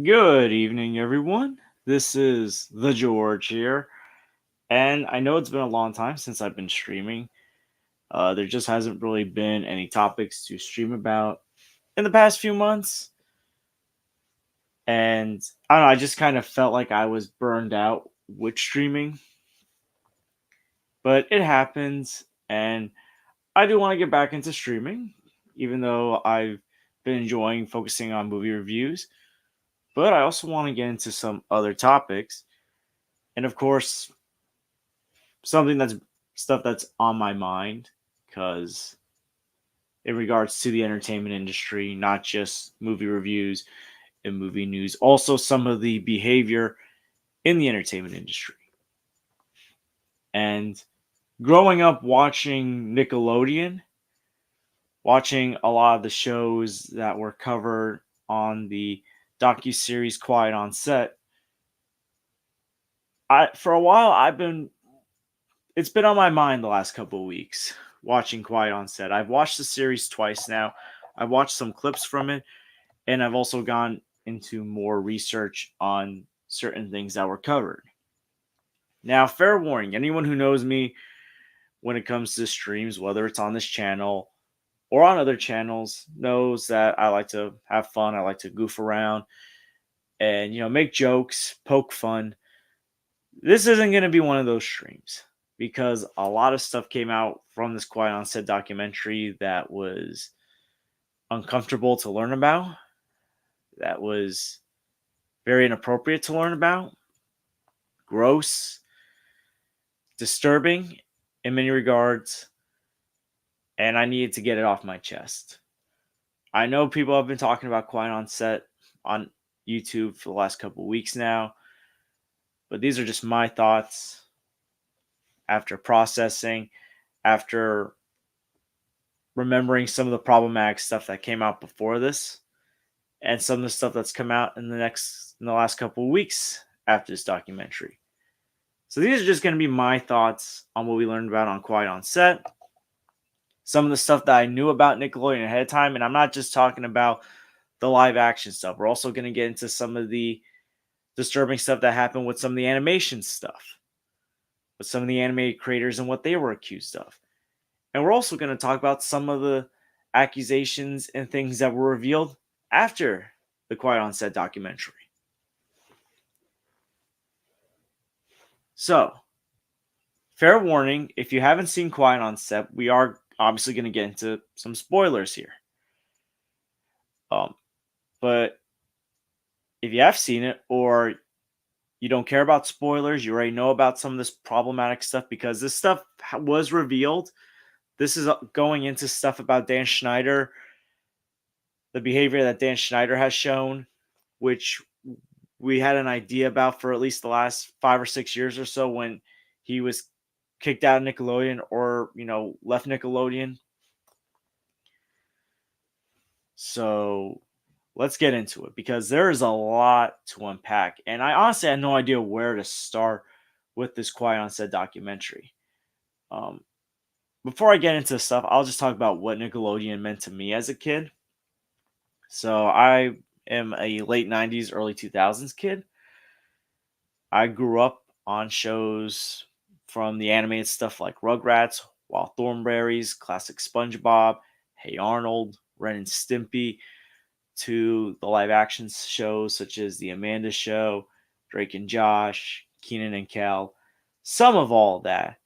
Good evening, everyone. This is the George here, and I know it's been a long time since I've been streaming. There just hasn't really been any topics to stream about in the past few months, and I don't know. I just kind of felt like I was burned out with streaming, but it happens, and I do want to get back into streaming, even though I've been enjoying focusing on movie reviews. But I also want to get into some other topics, and of course, something that's stuff that's on my mind because in regards to the entertainment industry, not just movie reviews and movie news, also some of the behavior in the entertainment industry. And growing up watching Nickelodeon, watching a lot of the shows that were covered on the docu-series Quiet on Set, I for a while I've been it's been on my mind the last couple of weeks watching Quiet on Set. I've watched the series twice now. I've watched some clips from it, and I've also gone into more research on certain things that were covered. Now, fair warning, anyone who knows me when it comes to streams, whether it's on this channel or on other channels, knows that I like to have fun. I like to goof around and, make jokes, poke fun. This isn't going to be one of those streams because a lot of stuff came out from this Quiet on Set documentary that was uncomfortable to learn about, that was very inappropriate to learn about, gross, disturbing in many regards, and I needed to get it off my chest. I know people have been talking about Quiet on Set on YouTube for the last couple of weeks now, but these are just my thoughts after processing, after remembering some of the problematic stuff that came out before this, and some of the stuff that's come out in the last couple of weeks after this documentary. So these are just going to be my thoughts on what we learned about on Quiet on Set, some of the stuff that I knew about Nickelodeon ahead of time, and I'm not just talking about the live action stuff. We're also going to get into some of the disturbing stuff that happened with some of the animation stuff, with some of the animated creators and what they were accused of. And we're also going to talk about some of the accusations and things that were revealed after the Quiet on Set documentary. So, fair warning, if you haven't seen Quiet on Set, we are obviously going to get into some spoilers here. But if you have seen it or you don't care about spoilers, you already know about some of this problematic stuff because this stuff was revealed. This is going into stuff about Dan Schneider, the behavior that Dan Schneider has shown, which we had an idea about for at least the last 5 or 6 years or so when he was kicked out of Nickelodeon or, left Nickelodeon. So let's get into it because there is a lot to unpack. And I honestly had no idea where to start with this Quiet on Set documentary. Before I get into stuff, I'll just talk about what Nickelodeon meant to me as a kid. So I am a late 90s, early 2000s kid. I grew up on shows from the animated stuff like Rugrats, Wild Thornberrys, classic SpongeBob, Hey Arnold, Ren and Stimpy, to the live action shows such as The Amanda Show, Drake and Josh, Keenan and Kel. Some of all that.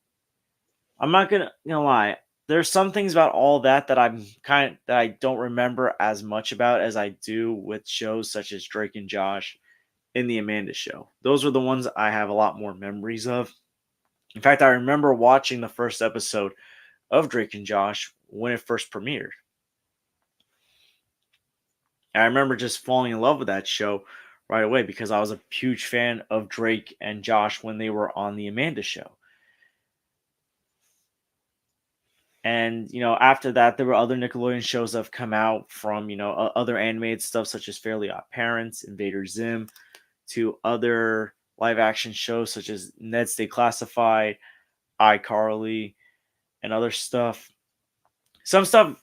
I'm not gonna lie. There's some things about all that that I don't remember as much about as I do with shows such as Drake and Josh and The Amanda Show. Those are the ones I have a lot more memories of. In fact, I remember watching the first episode of Drake and Josh when it first premiered. And I remember just falling in love with that show right away because I was a huge fan of Drake and Josh when they were on The Amanda Show. And, after that, there were other Nickelodeon shows that have come out from, other animated stuff such as Fairly Odd Parents, Invader Zim, to other live action shows such as Ned's Day Classified, iCarly, and other stuff. Some stuff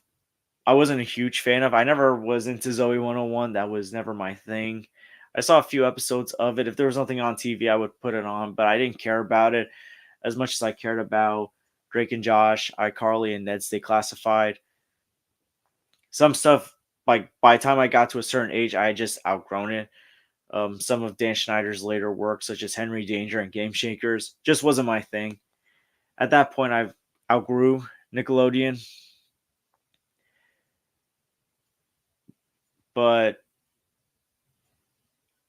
I wasn't a huge fan of. I never was into Zoe 101. That was never my thing. I saw a few episodes of it. If there was nothing on TV, I would put it on, but I didn't care about it as much as I cared about Drake and Josh, iCarly, and Ned Stay Classified. Some stuff, like by the time I got to a certain age, I had just outgrown it. Some of Dan Schneider's later work, such as Henry Danger and Game Shakers, just wasn't my thing. At that point, I outgrew Nickelodeon, but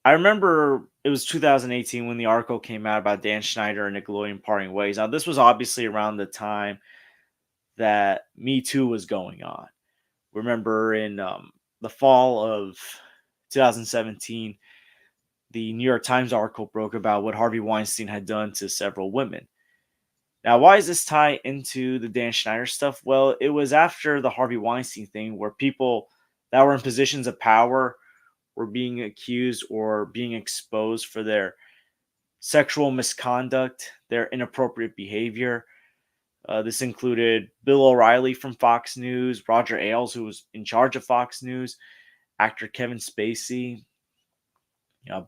I remember it was 2018 when the article came out about Dan Schneider and Nickelodeon parting ways. Now, this was obviously around the time that Me Too was going on. Remember in the fall of 2017, the New York Times article broke about what Harvey Weinstein had done to several women. Now, why does this tie into the Dan Schneider stuff? Well, it was after the Harvey Weinstein thing where people that were in positions of power were being accused or being exposed for their sexual misconduct, their inappropriate behavior. This included Bill O'Reilly from Fox News, Roger Ailes, who was in charge of Fox News, actor Kevin Spacey,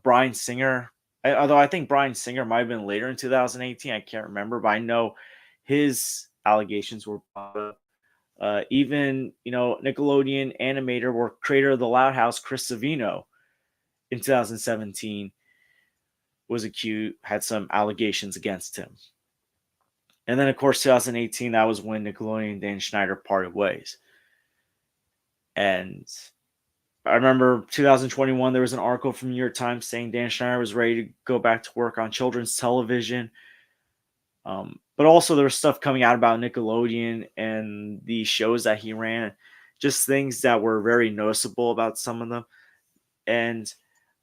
Brian Singer. Although I think Brian Singer might have been later in 2018, I can't remember, but I know his allegations were brought up. Even Nickelodeon animator or creator of the Loud House, Chris Savino, in 2017 was accused, had some allegations against him. And then, of course, 2018, that was when Nickelodeon and Dan Schneider parted ways. And I remember 2021, there was an article from New York Times saying Dan Schneider was ready to go back to work on children's television. But also, there was stuff coming out about Nickelodeon and the shows that he ran, just things that were very noticeable about some of them. And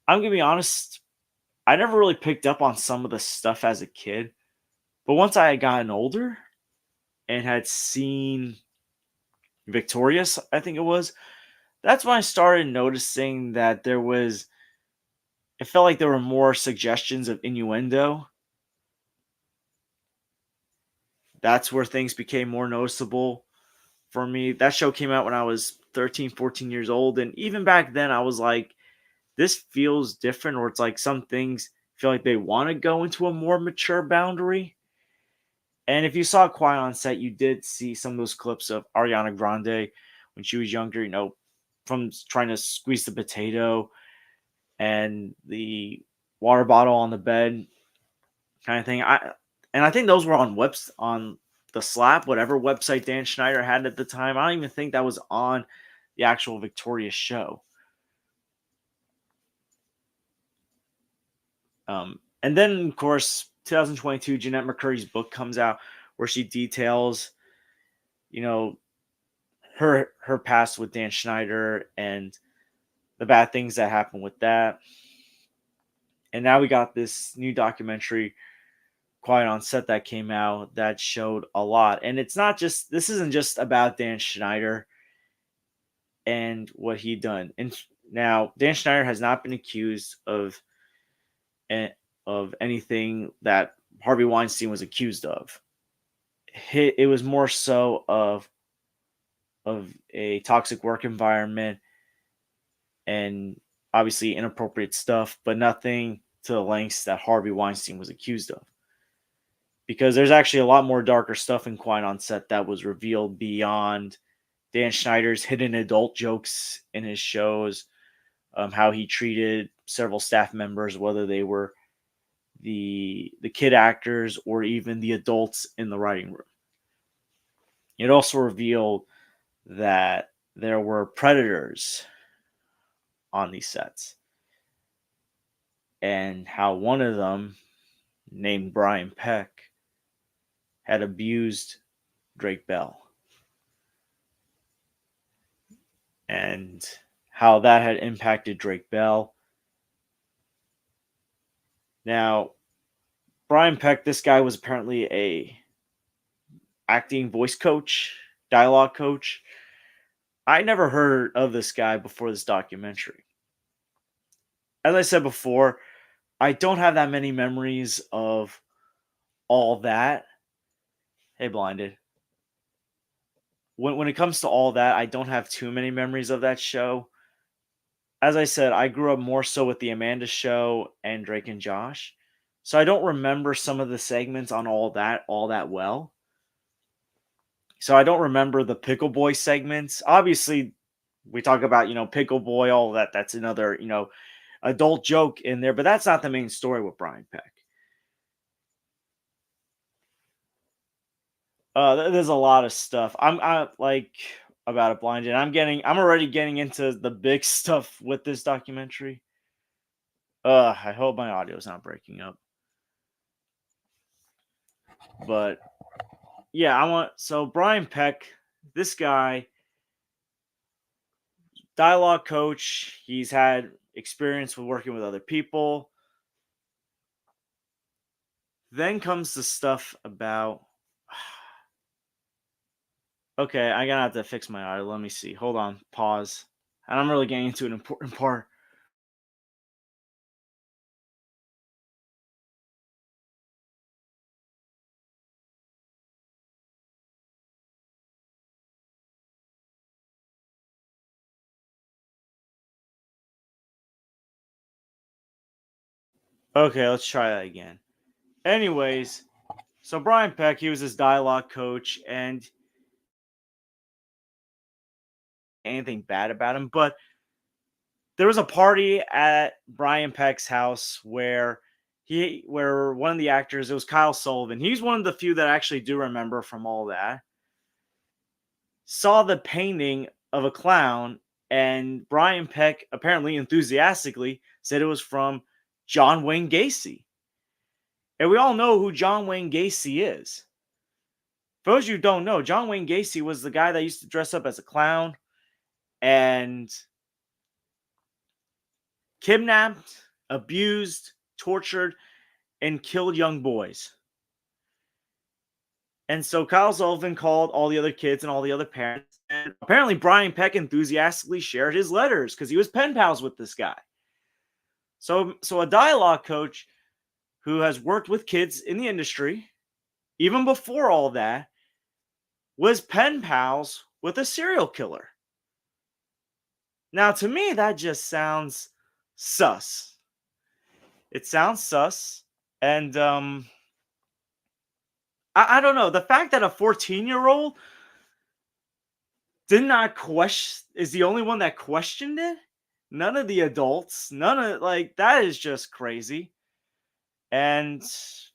I'm going to be honest, I never really picked up on some of the stuff as a kid. But once I had gotten older and had seen Victorious, I think it was, that's when I started noticing that it felt like there were more suggestions of innuendo. That's where things became more noticeable for me. That show came out when I was 13, 14 years old. And even back then, I was like, this feels different, or it's like some things feel like they want to go into a more mature boundary. And if you saw Quiet on Set, you did see some of those clips of Ariana Grande when she was younger, from trying to squeeze the potato and the water bottle on the bed kind of thing. I think those were on the Slap, whatever website Dan Schneider had at the time. I don't even think that was on the actual Victorious show. And then, of course, 2022, Jeanette McCurry's book comes out where she details, you know, her past with Dan Schneider and the bad things that happened with that. And now we got this new documentary, Quiet on Set, that came out that showed a lot. And this isn't just about Dan Schneider and what he done. And now Dan Schneider has not been accused of anything that Harvey Weinstein was accused of. It was more so of a toxic work environment and obviously inappropriate stuff, but nothing to the lengths that Harvey Weinstein was accused of. Because there's actually a lot more darker stuff in Quiet on Set that was revealed beyond Dan Schneider's hidden adult jokes in his shows, how he treated several staff members, whether they were the kid actors or even the adults in the writing room. It also revealed that there were predators on these sets, and how one of them, named Brian Peck, had abused Drake Bell, and how that had impacted Drake Bell. Now, Brian Peck, this guy was apparently a acting voice coach, dialogue coach. I never heard of this guy before this documentary. As I said before, I don't have that many memories of all that. Hey, Blinded. When it comes to all that, I don't have too many memories of that show. as I said, I grew up more so with the Amanda Show and Drake and Josh. So I don't remember some of the segments on all that well. So I don't remember the Pickle Boy segments. Obviously, we talk about, Pickle Boy, all that. That's another, adult joke in there, but that's not the main story with Brian Peck. There's a lot of stuff. I like about it blinded. I'm already getting into the big stuff with this documentary. I hope my audio is not breaking up. But yeah, so Brian Peck, this guy, dialogue coach, he's had experience with working with other people. Then comes the stuff about okay, I'm gonna have to fix my audio. Let me see. Hold on, pause. And I'm really getting into an important part. Okay, let's try that again. Anyways, so Brian Peck, he was his dialogue coach, and anything bad about him, but there was a party at Brian Peck's house where one of the actors, it was Kyle Sullivan. He's one of the few that I actually do remember from all that. Saw the painting of a clown, and Brian Peck apparently enthusiastically said it was from John Wayne Gacy. And we all know who John Wayne Gacy is. For those of you who don't know, John Wayne Gacy was the guy that used to dress up as a clown and kidnapped, abused, tortured, and killed young boys. And so Kyle Sullivan called all the other kids and all the other parents. And apparently Brian Peck enthusiastically shared his letters because he was pen pals with this guy. So a dialogue coach who has worked with kids in the industry, even before all that, was pen pals with a serial killer. Now, to me, that just sounds sus. It sounds sus. And I don't know. The fact that a 14-year-old did not question is the only one that questioned it. None of the adults, none of like that is just crazy. And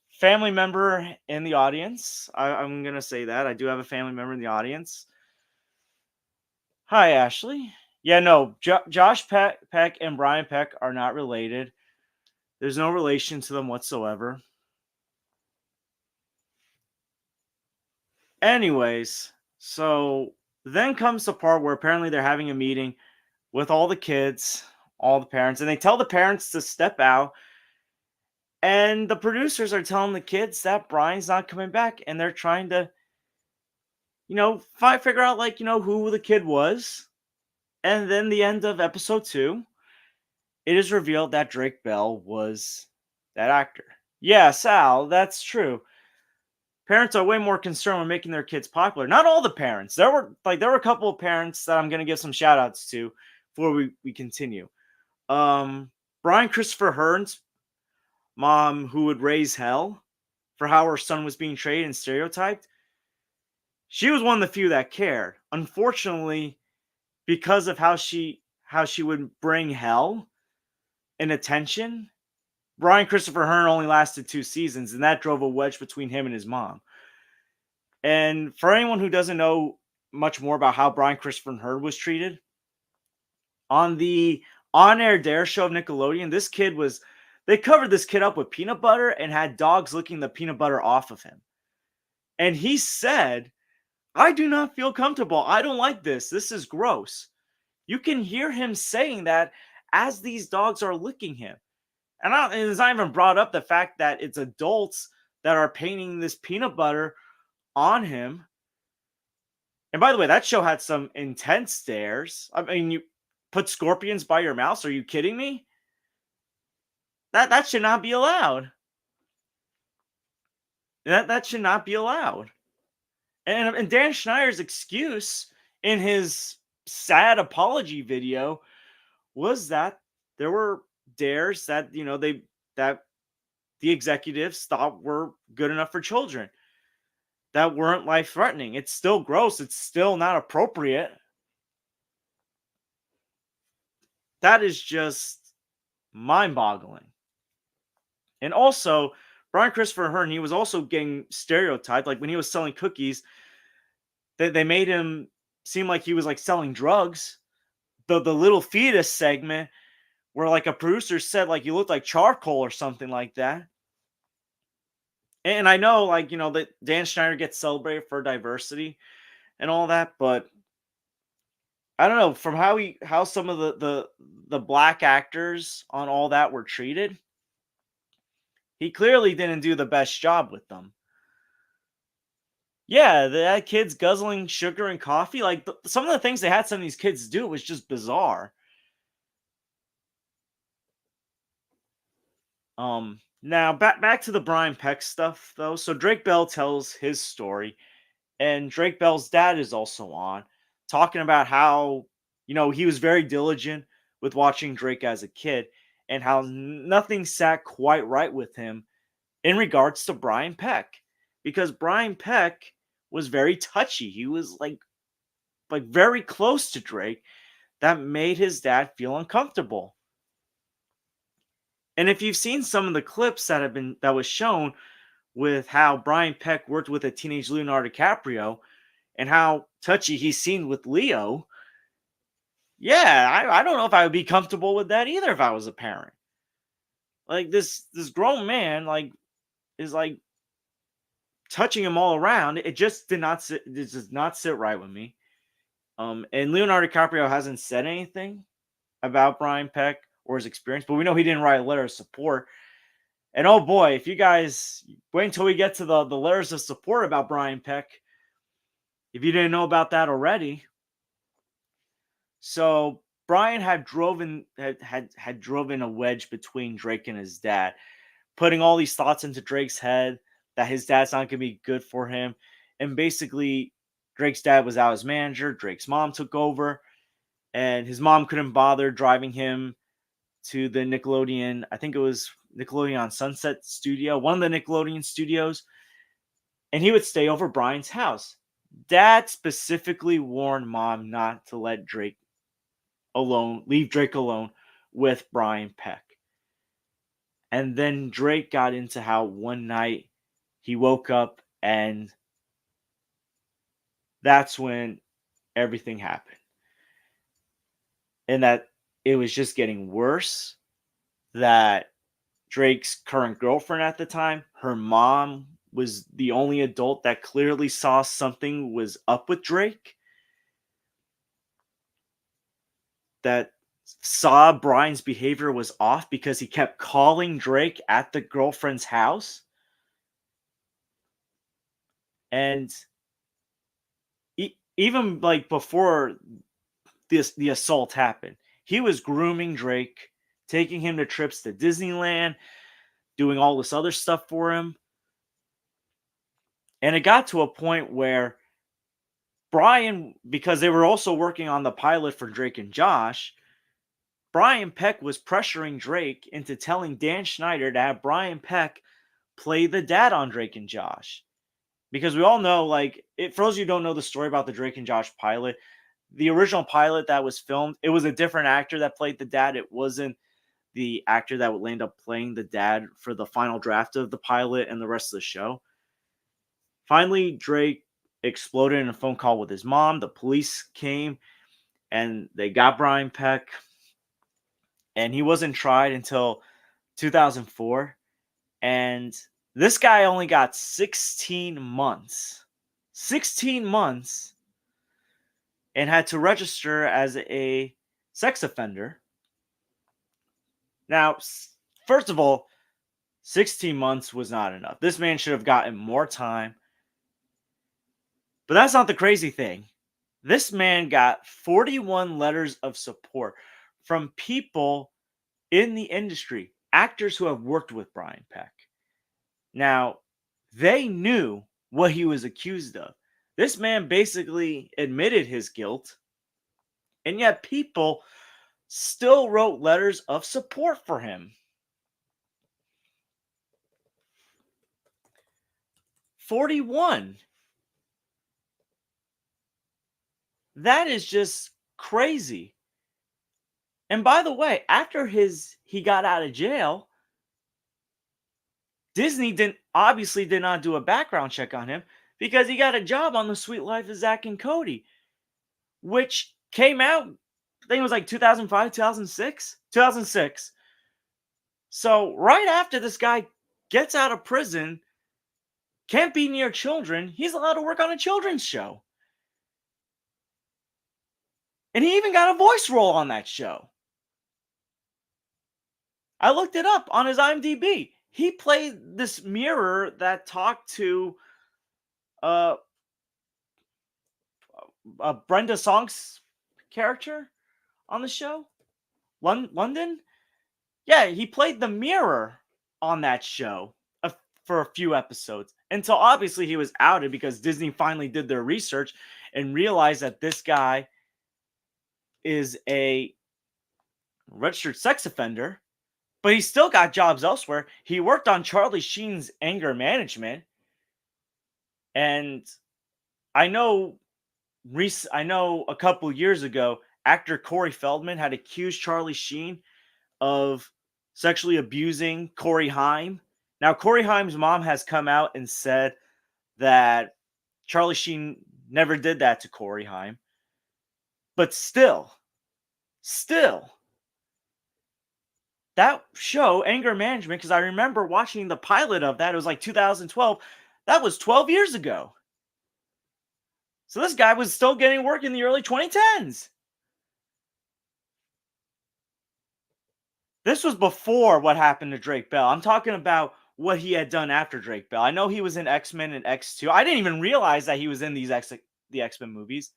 family member in the audience. I'm gonna say that I do have a family member in the audience. Hi, Ashley. Yeah, no, Josh Peck and Brian Peck are not related. There's no relation to them whatsoever. Anyways, so then comes the part where apparently they're having a meeting with all the kids, all the parents, and they tell the parents to step out. And the producers are telling the kids that Brian's not coming back, and they're trying to, figure out like who the kid was. And then the end of episode 2, it is revealed that Drake Bell was that actor. Yeah, Sal, that's true. Parents are way more concerned with making their kids popular. Not all the parents. There were a couple of parents that I'm gonna give some shout outs to before we continue. Brian Christopher Hearn's mom, who would raise hell for how her son was being treated and stereotyped, she was one of the few that cared. Unfortunately, because of how she would bring hell and attention, Brian Christopher Hearn only lasted 2 seasons, and that drove a wedge between him and his mom. And for anyone who doesn't know much more about how Brian Christopher Hearn was treated, on the on-air Dare show of Nickelodeon, they covered this kid up with peanut butter and had dogs licking the peanut butter off of him. And he said, I do not feel comfortable. I don't like this. This is gross. You can hear him saying that as these dogs are licking him. And it's not even brought up the fact that it's adults that are painting this peanut butter on him. And by the way, that show had some intense stares. I mean, you put scorpions by your mouse. Are you kidding me? That should not be allowed. That should not be allowed. And Dan Schneider's excuse in his sad apology video was that there were dares that, that the executives thought were good enough for children, that weren't life threatening. It's still gross. It's still not appropriate. That is just mind boggling. And also, Brian Christopher Hearn, he was also getting stereotyped. Like when he was selling cookies, they made him seem like he was like selling drugs. The little fetus segment where like a producer said like you looked like charcoal or something like that. And I know like that Dan Schneider gets celebrated for diversity and all that, but I don't know from how some of the black actors on all that were treated. He clearly didn't do the best job with them. Yeah, that kids guzzling sugar and coffee, like some of the things they had some of these kids do was just bizarre. Now back to the Brian Peck stuff though. So Drake Bell tells his story, and Drake Bell's dad is also on, talking about how he was very diligent with watching Drake as a kid, and how nothing sat quite right with him in regards to Brian Peck, because Brian Peck was very touchy. He was like very close to Drake, that made his dad feel uncomfortable. And if you've seen some of the clips that was shown with how Brian Peck worked with a teenage Leonardo DiCaprio and how touchy he's seen with Leo, yeah, I don't know if I would be comfortable with that either if I was a parent. Like this grown man is like touching him all around. It just did not sit. It does not sit right with me. And Leonardo DiCaprio hasn't said anything about Brian Peck or his experience, but we know he didn't write a letter of support. And oh boy, if you guys wait until we get to the letters of support about Brian Peck, if you didn't know about that already. So Brian had driven a wedge between Drake and his dad, putting all these thoughts into Drake's head that his dad's not gonna be good for him. And basically, Drake's dad was out as manager, Drake's mom took over, and his mom couldn't bother driving him to the Nickelodeon. I think it was Nickelodeon on Sunset Studio, one of the Nickelodeon studios, and he would stay over Brian's house. Dad specifically warned mom not to leave Drake alone with Brian Peck. And then Drake got into how one night he woke up and that's when everything happened. And that it was just getting worse, that Drake's current girlfriend at the time, her mom was the only adult that clearly saw something was up with Drake, that saw Brian's behavior was off because he kept calling Drake at the girlfriend's house. And even like before the assault happened, he was grooming Drake, taking him to trips to Disneyland, doing all this other stuff for him. And it got to a point where Brian, because they were also working on the pilot for Drake and Josh, Brian Peck was pressuring Drake into telling Dan Schneider to have Brian Peck play the dad on Drake and Josh. Because we all know, for those of you who don't know the story about the Drake and Josh pilot, the original pilot that was filmed, it was a different actor that played the dad. It wasn't the actor that would end up playing the dad for the final draft of the pilot and the rest of the show. Finally, Drake exploded in a phone call with his mom. The police came and they got Brian Peck. And he wasn't tried until 2004. And this guy only got 16 months. 16 months. And had to register as a sex offender. Now, first of all, 16 months was not enough. This man should have gotten more time. But that's not the crazy thing. This man got 41 letters of support from people in the industry, actors who have worked with Brian Peck. Now, they knew what he was accused of. This man basically admitted his guilt, and yet people still wrote letters of support for him. 41. That is just crazy. And by the way, after he got out of jail, Disney did not do a background check on him because he got a job on The Sweet Life of Zach and Cody, which came out, I think it was like 2005, 2006, 2006. So right after this guy gets out of prison, can't be near children, he's allowed to work on a children's show. And he even got a voice role on that show. I looked it up on his IMDb. He played this mirror that talked to uh, Brenda Song's character on the show. London? Yeah, he played the mirror on that show for a few episodes. Until obviously he was outed because Disney finally did their research and realized that this guy is a registered sex offender, but he still got jobs elsewhere. He worked on Charlie Sheen's anger management. And I know a couple years ago, actor Corey Feldman had accused Charlie Sheen of sexually abusing Corey Haim. Now, Corey Haim's mom has come out and said that Charlie Sheen never did that to Corey Haim. But still, that show, Anger Management, because I remember watching the pilot of that, it was like 2012. That was 12 years ago. So this guy was still getting work in the early 2010s. This was before what happened to Drake Bell. I'm talking about what he had done after Drake Bell. I know he was in X-Men and X2. I didn't even realize that he was in the X-Men movies.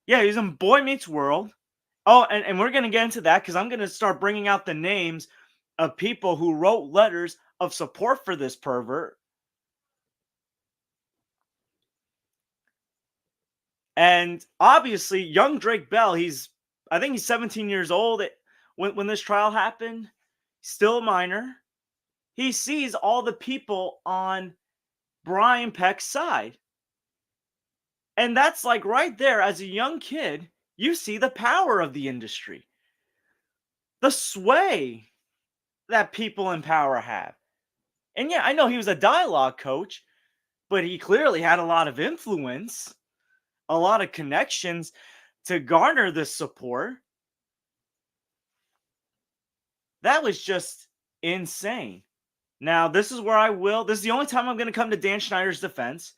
Yeah, he's in Boy Meets World. Oh, and we're going to get into that because I'm going to start bringing out the names of people who wrote letters of support for this pervert. And obviously, young Drake Bell, I think he's 17 years old when this trial happened. Still a minor. He sees all the people on Brian Peck's side. And that's like right there, as a young kid, you see the power of the industry. The sway that people in power have. And yeah, I know he was a dialogue coach, but he clearly had a lot of influence, a lot of connections to garner this support. That was just insane. Now, this is the only time I'm going to come to Dan Schneider's defense.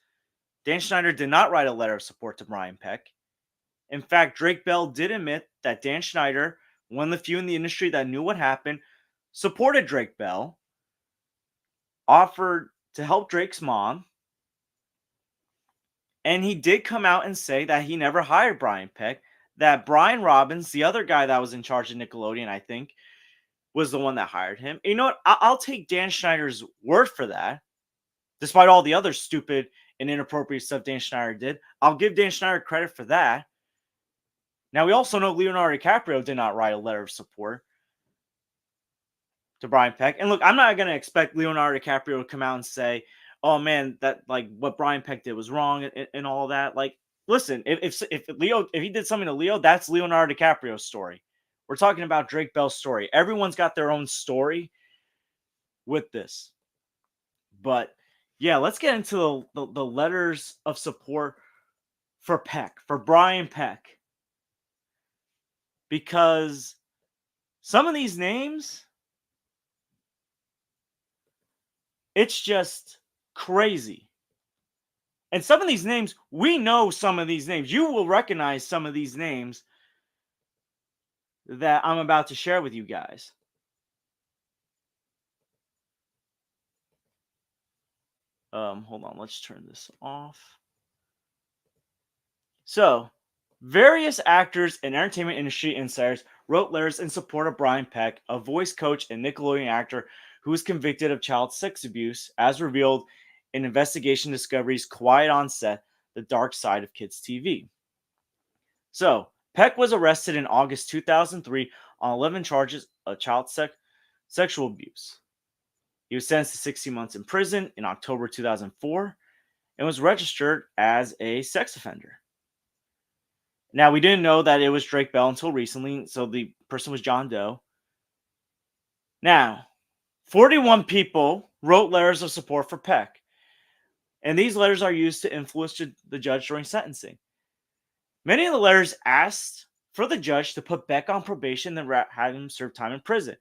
Dan Schneider did not write a letter of support to Brian Peck. In fact, Drake Bell did admit that Dan Schneider, one of the few in the industry that knew what happened, supported Drake Bell, offered to help Drake's mom, and he did come out and say that he never hired Brian Peck, that Brian Robbins, the other guy that was in charge of Nickelodeon, I think, was the one that hired him. You know what? I'll take Dan Schneider's word for that. Despite all the other stupid and inappropriate stuff Dan Schneider did, I'll give Dan Schneider credit for that. Now, we also know Leonardo DiCaprio did not write a letter of support to Brian Peck. And look, I'm not going to expect Leonardo DiCaprio to come out and say, oh man, that like what Brian Peck did was wrong and all that. Like, listen, if he did something to Leo, that's Leonardo DiCaprio's story. We're talking about Drake Bell's story. Everyone's got their own story with this. But yeah, let's get into the letters of support for Peck, for Brian Peck. Because some of these names, it's just crazy. And some of these names, we know some of these names. You will recognize some of these names that I'm about to share with you guys. Hold on, let's turn this off. So, various actors and entertainment industry insiders wrote letters in support of Brian Peck, a voice coach and Nickelodeon actor who was convicted of child sex abuse, as revealed in Investigation Discovery's Quiet on Set: The Dark Side of Kids TV. So, Peck was arrested in August 2003 on 11 charges of sexual abuse. He was sentenced to 60 months in prison in October 2004 and was registered as a sex offender. Now, we didn't know that it was Drake Bell until recently, so the person was John Doe. Now, 41 people wrote letters of support for Peck, and these letters are used to influence the judge during sentencing. Many of the letters asked for the judge to put Beck on probation and have him serve time in prison.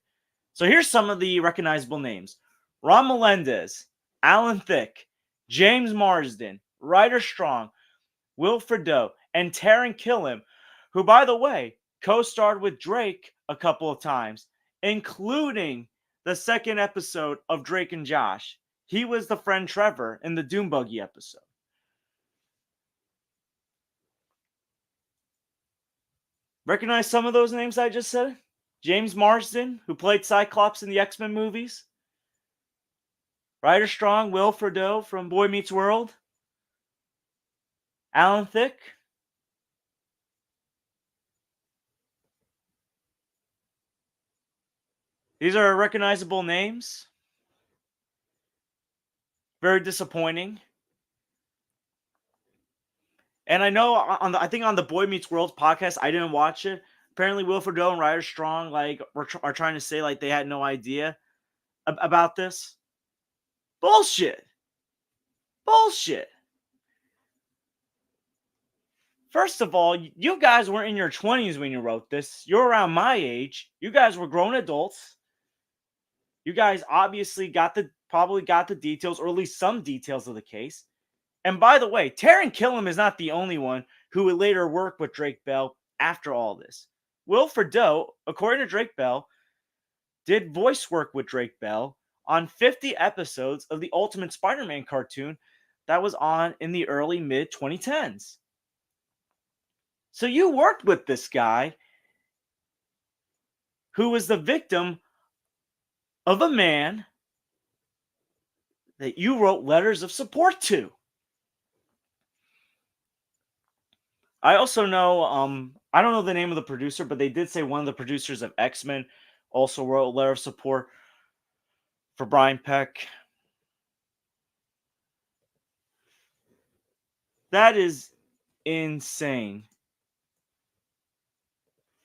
So here's some of the recognizable names: Ron Melendez, Alan Thicke, James Marsden, Ryder Strong, Wilfred Doe, and Taran Killam, who, by the way, co-starred with Drake a couple of times, including the second episode of Drake and Josh. He was the friend Trevor in the Doom Buggy episode. Recognize some of those names I just said? James Marsden, who played Cyclops in the X-Men movies. Ryder Strong, Wilfred Doe from Boy Meets World. Alan Thicke. These are recognizable names. Very disappointing. And I know I think on the Boy Meets World podcast, I didn't watch it. Apparently, Wilfred Doe and Ryder Strong are trying to say they had no idea about this. Bullshit. Bullshit. First of all, you guys were in your 20s when you wrote this. You're around my age. You guys were grown adults. You guys obviously probably got the details, or at least some details of the case. And by the way, Taran Killam is not the only one who would later work with Drake Bell after all this. Wilfred Doe, according to Drake Bell, did voice work with Drake Bell on 50 episodes of the Ultimate Spider-Man cartoon that was on in the early mid-2010s. So you worked with this guy who was the victim of a man that you wrote letters of support to. I also know, I don't know the name of the producer, but they did say one of the producers of X-Men also wrote a letter of support for Brian Peck. That is insane.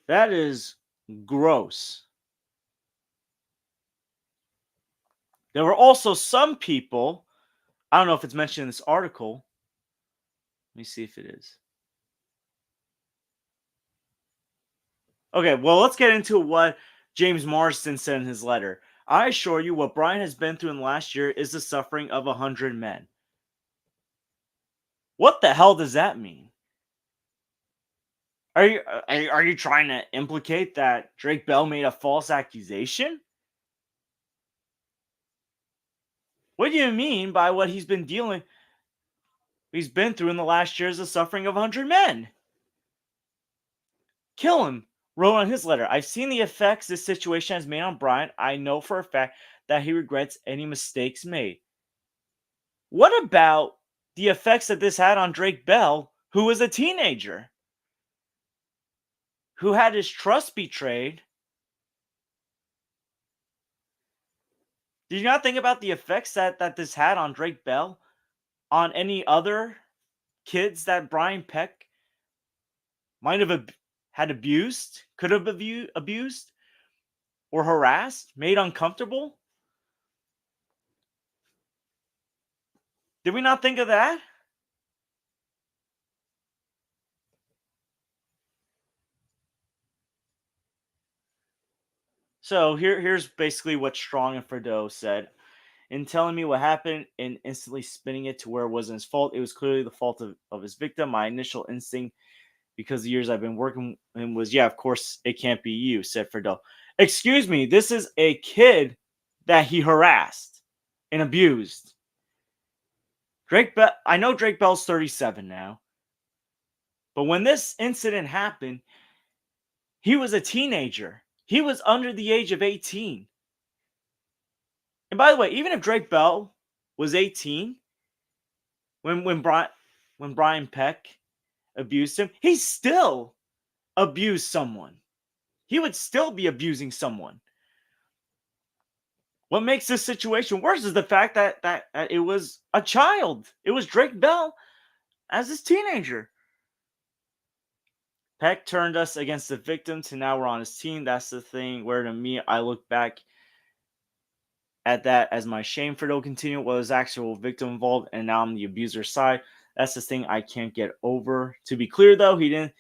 That is gross. There were also some people, I don't know if it's mentioned in this article. Let me see if it is. Okay, well, let's get into what James Marsden said in his letter. I assure you what Brian has been through in the last year is the suffering of 100 men. What the hell does that mean? Are you trying to implicate that Drake Bell made a false accusation? What do you mean by what he's been through in the last year is the suffering of 100 men? Killam wrote on his letter, I've seen the effects this situation has made on Brian. I know for a fact that he regrets any mistakes made. What about the effects that this had on Drake Bell, who was a teenager, who had his trust betrayed? Did you not think about the effects that this had on Drake Bell, on any other kids that Brian Peck might have had abused, could have abused, or harassed, made uncomfortable? Did we not think of that? So here's basically what Strong and Fredo said. In telling me what happened and instantly spinning it to where it wasn't his fault, it was clearly the fault of his victim. My initial instinct, because the years I've been working with him, was, yeah, of course it can't be you, said Fredo. Excuse me, this is a kid that he harassed and abused. I know Drake Bell's 37 now, but when this incident happened, he was a teenager. He was under the age of 18. And by the way, even if Drake Bell was 18 when Brian Peck abused him, he's still abuse someone. He would still be abusing someone. What makes this situation worse is the fact that it was a child. It was Drake Bell as his teenager. Peck turned us against the victim to now we're on his team. That's the thing where to me, I look back at that as my shame for it will continue. Was actual victim involved, and now I'm the abuser side. That's the thing I can't get over. To be clear, though, he didn't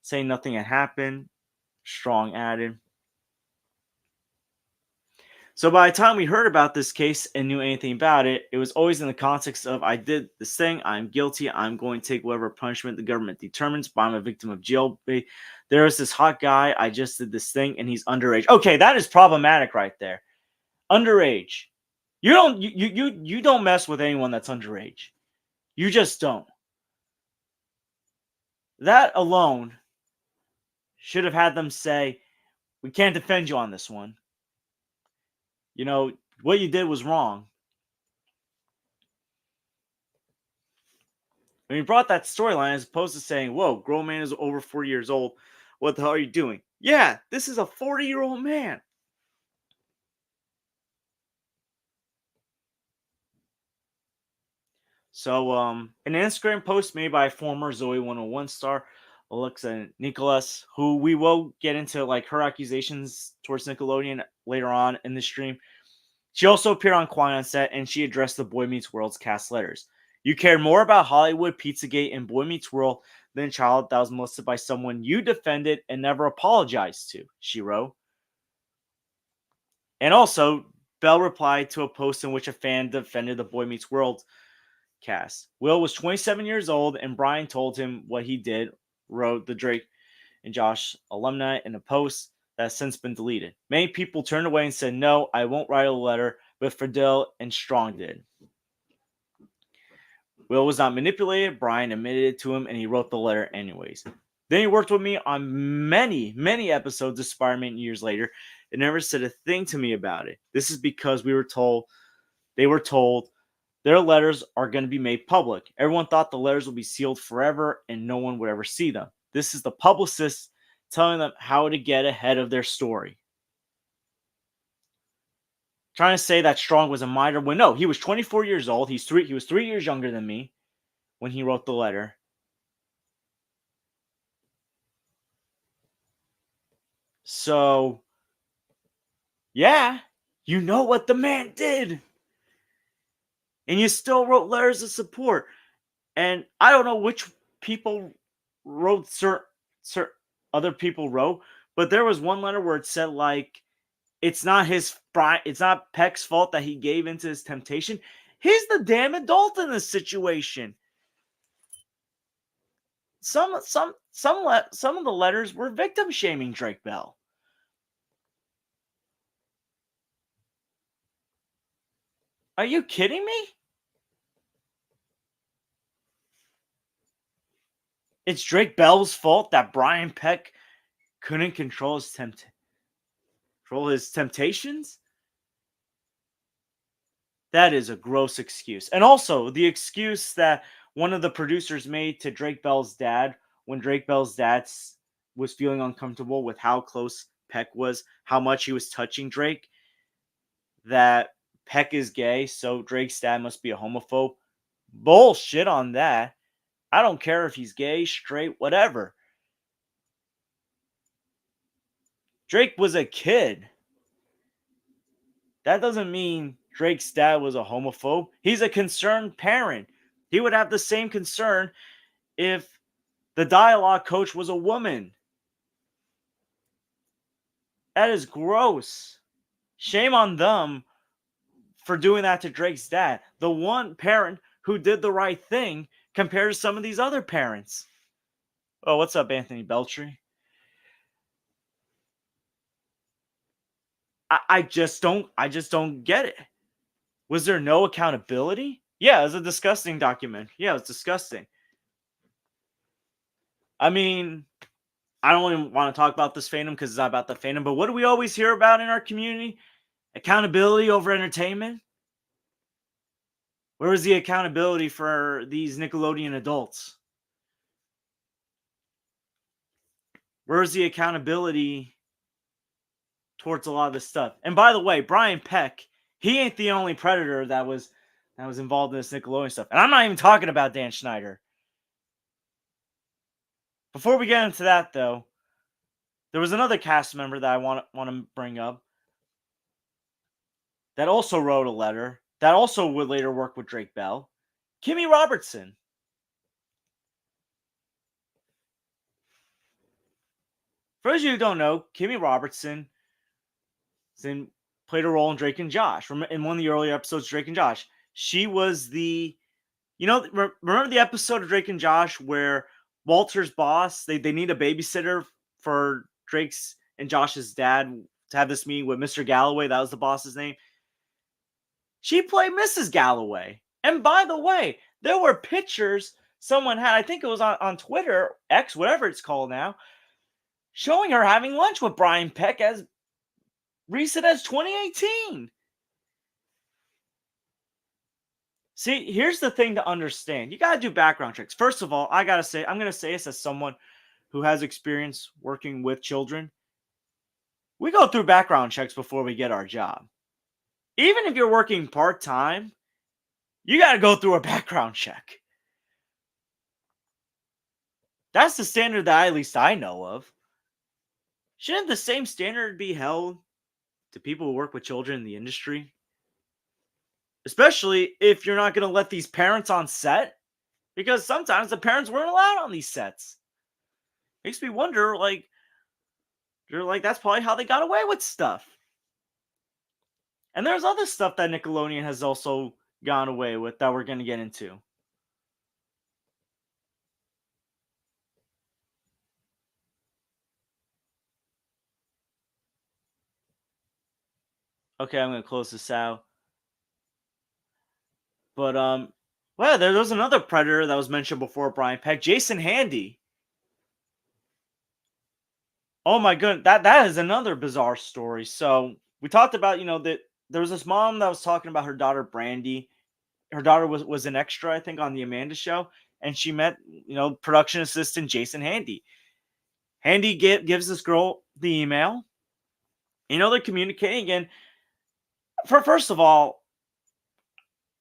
say nothing had happened. Strong added. So by the time we heard about this case and knew anything about it, it was always in the context of I did this thing, I'm guilty, I'm going to take whatever punishment the government determines, but I'm a victim of jailbait. There is this hot guy, I just did this thing, and he's underage. Okay, that is problematic right there. Underage. You don't mess with anyone that's underage. You just don't. That alone should have had them say, we can't defend you on this one. You know, what you did was wrong. When you brought that storyline, as opposed to saying, whoa, grown man is over 40 years old. What the hell are you doing? Yeah, this is a 40-year-old man. So, an Instagram post made by former Zoe 101 star Alexa Nicholas, who we will get into like her accusations towards Nickelodeon later on in the stream. She also appeared on Quiet on Set, and she addressed the Boy Meets World's cast letters. You cared more about Hollywood, Pizzagate, and Boy Meets World than a child that was molested by someone you defended and never apologized to, she wrote. And also, Bell replied to a post in which a fan defended the Boy Meets World cast. Will was 27 years old, and Brian told him what he did, wrote the Drake and Josh alumni in a post that has since been deleted. Many people turned away and said, no, I won't write a letter, but Fidel and Strong did. Will was not manipulated. Brian admitted it to him, and he wrote the letter anyways. Then he worked with me on many, many episodes of Spider-Man years later and never said a thing to me about it. This is because they were told their letters are going to be made public. Everyone thought the letters would be sealed forever and no one would ever see them. This is the publicist telling them how to get ahead of their story. Trying to say that Strong was a minor when no, he was 24 years old. He was 3 years younger than me when he wrote the letter. So, yeah, you know what the man did. And you still wrote letters of support. And I don't know which people wrote certain other people wrote, but there was one letter where it said like it's not Peck's fault that he gave into his temptation. He's the damn adult in this situation. Some of the letters were victim shaming Drake Bell. Are you kidding me? It's Drake Bell's fault that Brian Peck couldn't control his temptations? That is a gross excuse. And also, the excuse that one of the producers made to Drake Bell's dad when Drake Bell's dad was feeling uncomfortable with how close Peck was, how much he was touching Drake, that Peck is gay, so Drake's dad must be a homophobe. Bullshit on that. I don't care if he's gay, straight, whatever. Drake was a kid. That doesn't mean Drake's dad was a homophobe. He's a concerned parent. He would have the same concern if the dialogue coach was a woman. That is gross. Shame on them for doing that to Drake's dad. The one parent who did the right thing compared to some of these other parents. Oh, what's up, Anthony Beltry? I just don't get it. Was there no accountability? Yeah, it was a disgusting document. Yeah, it was disgusting. I mean, I don't even want to talk about this fandom because it's not about the fandom, but what do we always hear about in our community? Accountability over entertainment? Where is the accountability for these Nickelodeon adults? Where's the accountability towards a lot of this stuff? And by the way, Brian Peck, he ain't the only predator that was involved in this Nickelodeon stuff. And I'm not even talking about Dan Schneider. Before we get into that, though, there was another cast member that I want to bring up that also wrote a letter that also would later work with Drake Bell. Kimmy Robertson. For those of you who don't know, Kimmy Robertson played a role in Drake and Josh. In one of the earlier episodes, Drake and Josh, she was remember the episode of Drake and Josh where Walter's boss, they need a babysitter for Drake's and Josh's dad to have this meeting with Mr. Galloway. That was the boss's name. She played Mrs. Galloway. And by the way, there were pictures someone had, I think it was on Twitter, X, whatever it's called now, showing her having lunch with Brian Peck as recent as 2018. See, here's the thing to understand. You got to do background checks. First of all, I'm going to say this as someone who has experience working with children. We go through background checks before we get our job. Even if you're working part-time, you got to go through a background check. That's the standard that at least I know of. Shouldn't the same standard be held to people who work with children in the industry? Especially if you're not going to let these parents on set, because sometimes the parents weren't allowed on these sets. Makes me wonder, that's probably how they got away with stuff. And there's other stuff that Nickelodeon has also gone away with that we're going to get into. Okay, I'm going to close this out. But, well, there was another predator that was mentioned before Brian Peck, Jason Handy. Oh my goodness, that is another bizarre story. So we talked about, that there was this mom that was talking about her daughter Brandy. Her daughter was an extra, I think, on the Amanda Show, and she met, production assistant Jason Handy. Handy gives this girl the email. They're communicating, and first of all,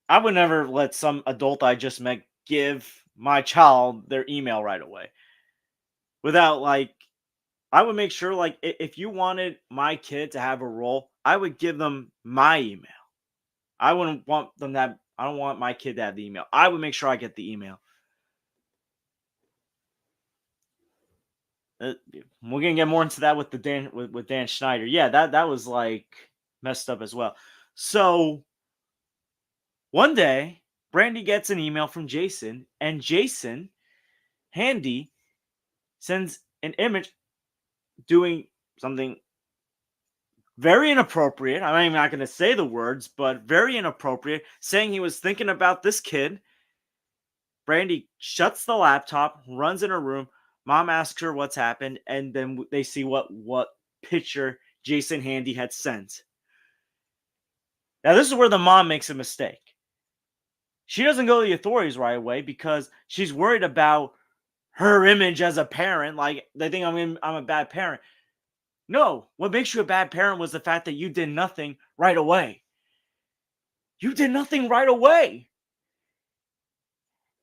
I would never let some adult I just met give my child their email right away without I would make sure, if you wanted my kid to have a role, I would give them my email. I wouldn't want them to I don't want my kid to have the email. I would make sure I get the email. We're gonna get more into that with with Dan Schneider. Yeah, that was messed up as well. So one day, Brandy gets an email from Jason, and Jason Handy sends an image doing something very inappropriate. I'm not going to say the words, but very inappropriate, saying he was thinking about this kid. Brandy shuts the laptop, runs in her room. Mom asks her what's happened, and then they see what picture Jason Handy had sent. Now, this is where the mom makes a mistake. She doesn't go to the authorities right away because she's worried about her image as a parent. They think I'm a bad parent. No, what makes you a bad parent was the fact that you did nothing right away. You did nothing right away.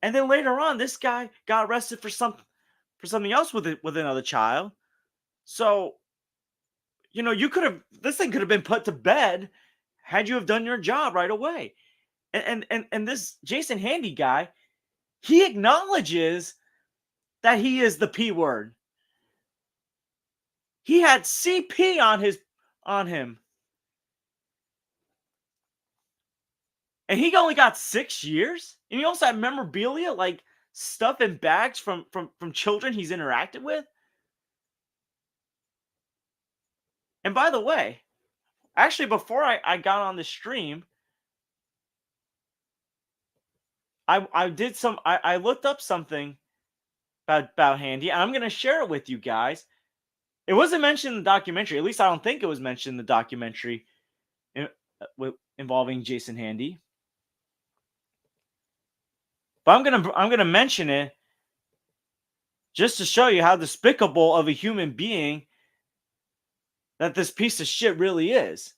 And then later on, this guy got arrested for something else with another child. So, this thing could have been put to bed had you have done your job right away. And this Jason Handy guy, he acknowledges that he is the P word. He had CP on him. And he only got 6 years. And he also had memorabilia, stuff in bags from children he's interacted with. And by the way, actually, before I got on the stream, I looked up something about Handy, and I'm going to share it with you guys. It wasn't mentioned in the documentary. At least I don't think it was mentioned in the documentary involving Jason Handy. But I'm gonna mention it Just to show you how despicable of a human being that this piece of shit really is.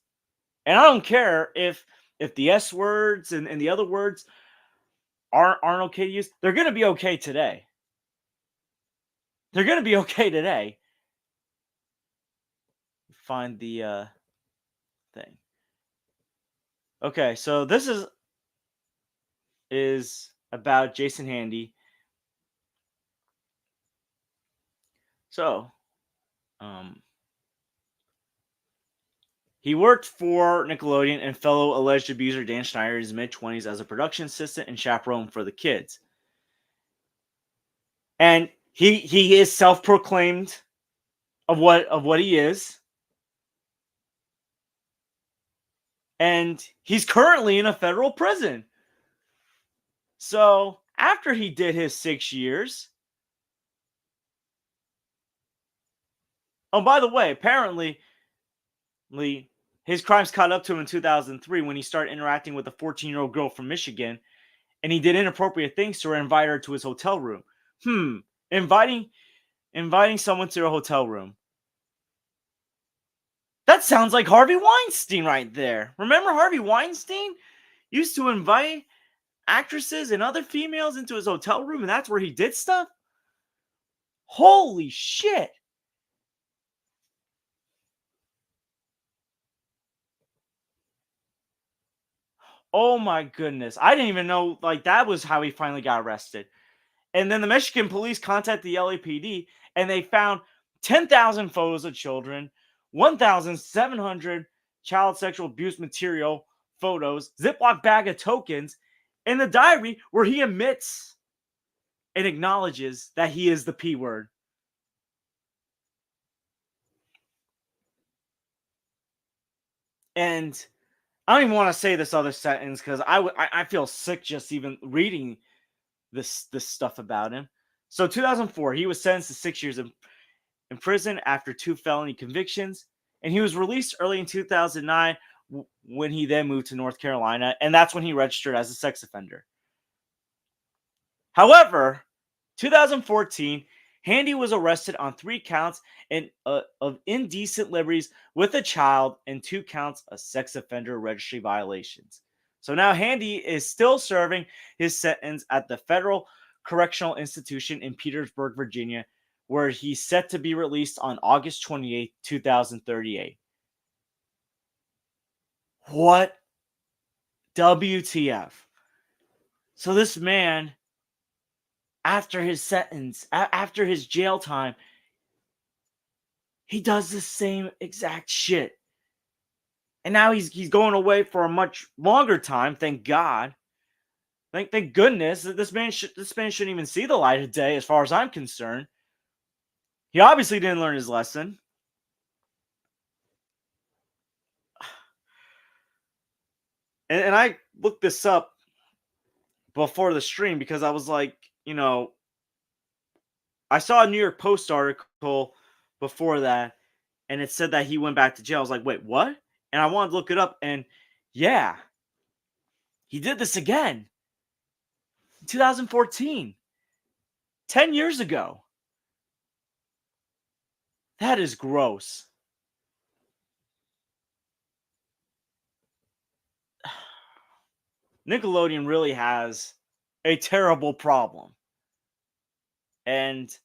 And I don't care if the S words and the other words aren't okay to use. They're gonna be okay today. They're gonna be okay today. Find the thing. Okay, so this is about Jason Handy. So, um, he worked for Nickelodeon and fellow alleged abuser Dan Schneider in his mid-20s as a production assistant and chaperone for the kids. And he is self-proclaimed of what he is. And he's currently in a federal prison. So, after he did his 6 years, oh, by the way, apparently his crimes caught up to him in 2003 when he started interacting with a 14-year-old girl from Michigan, and he did inappropriate things to her and invited her to his hotel room. Inviting someone to a hotel room. That sounds like Harvey Weinstein right there. Remember Harvey Weinstein used to invite actresses and other females into his hotel room, and that's where he did stuff? Holy shit. Oh my goodness. I didn't even know like that was how he finally got arrested. And then the Michigan police contacted the LAPD and they found 10,000 photos of children, 1,700 child sexual abuse material photos, Ziploc bag of tokens, in the diary where he admits and acknowledges that he is the P word. And I don't even want to say this other sentence because I feel sick just even reading this stuff about him. So 2004, he was sentenced to 6 years in prison after 2 felony convictions, and he was released early in 2009 when he then moved to North Carolina, and that's when he registered as a sex offender. However, 2014, Handy was arrested on 3 counts of indecent liberties with a child and 2 counts of sex offender registry violations. So now Handy is still serving his sentence at the Federal Correctional Institution in Petersburg, Virginia, where he's set to be released on August 28, 2038. What? WTF. So this man, after his sentence, after his jail time, he does the same exact shit. And now he's going away for a much longer time, thank God. Thank goodness that this man shouldn't even see the light of day as far as I'm concerned. He obviously didn't learn his lesson. And I looked this up before the stream because I was like, I saw a New York Post article before that, and it said that he went back to jail. I was like, wait, what? And I wanted to look it up, and yeah, he did this again in 2014, 10 years ago. That is gross. Nickelodeon really has a terrible problem. And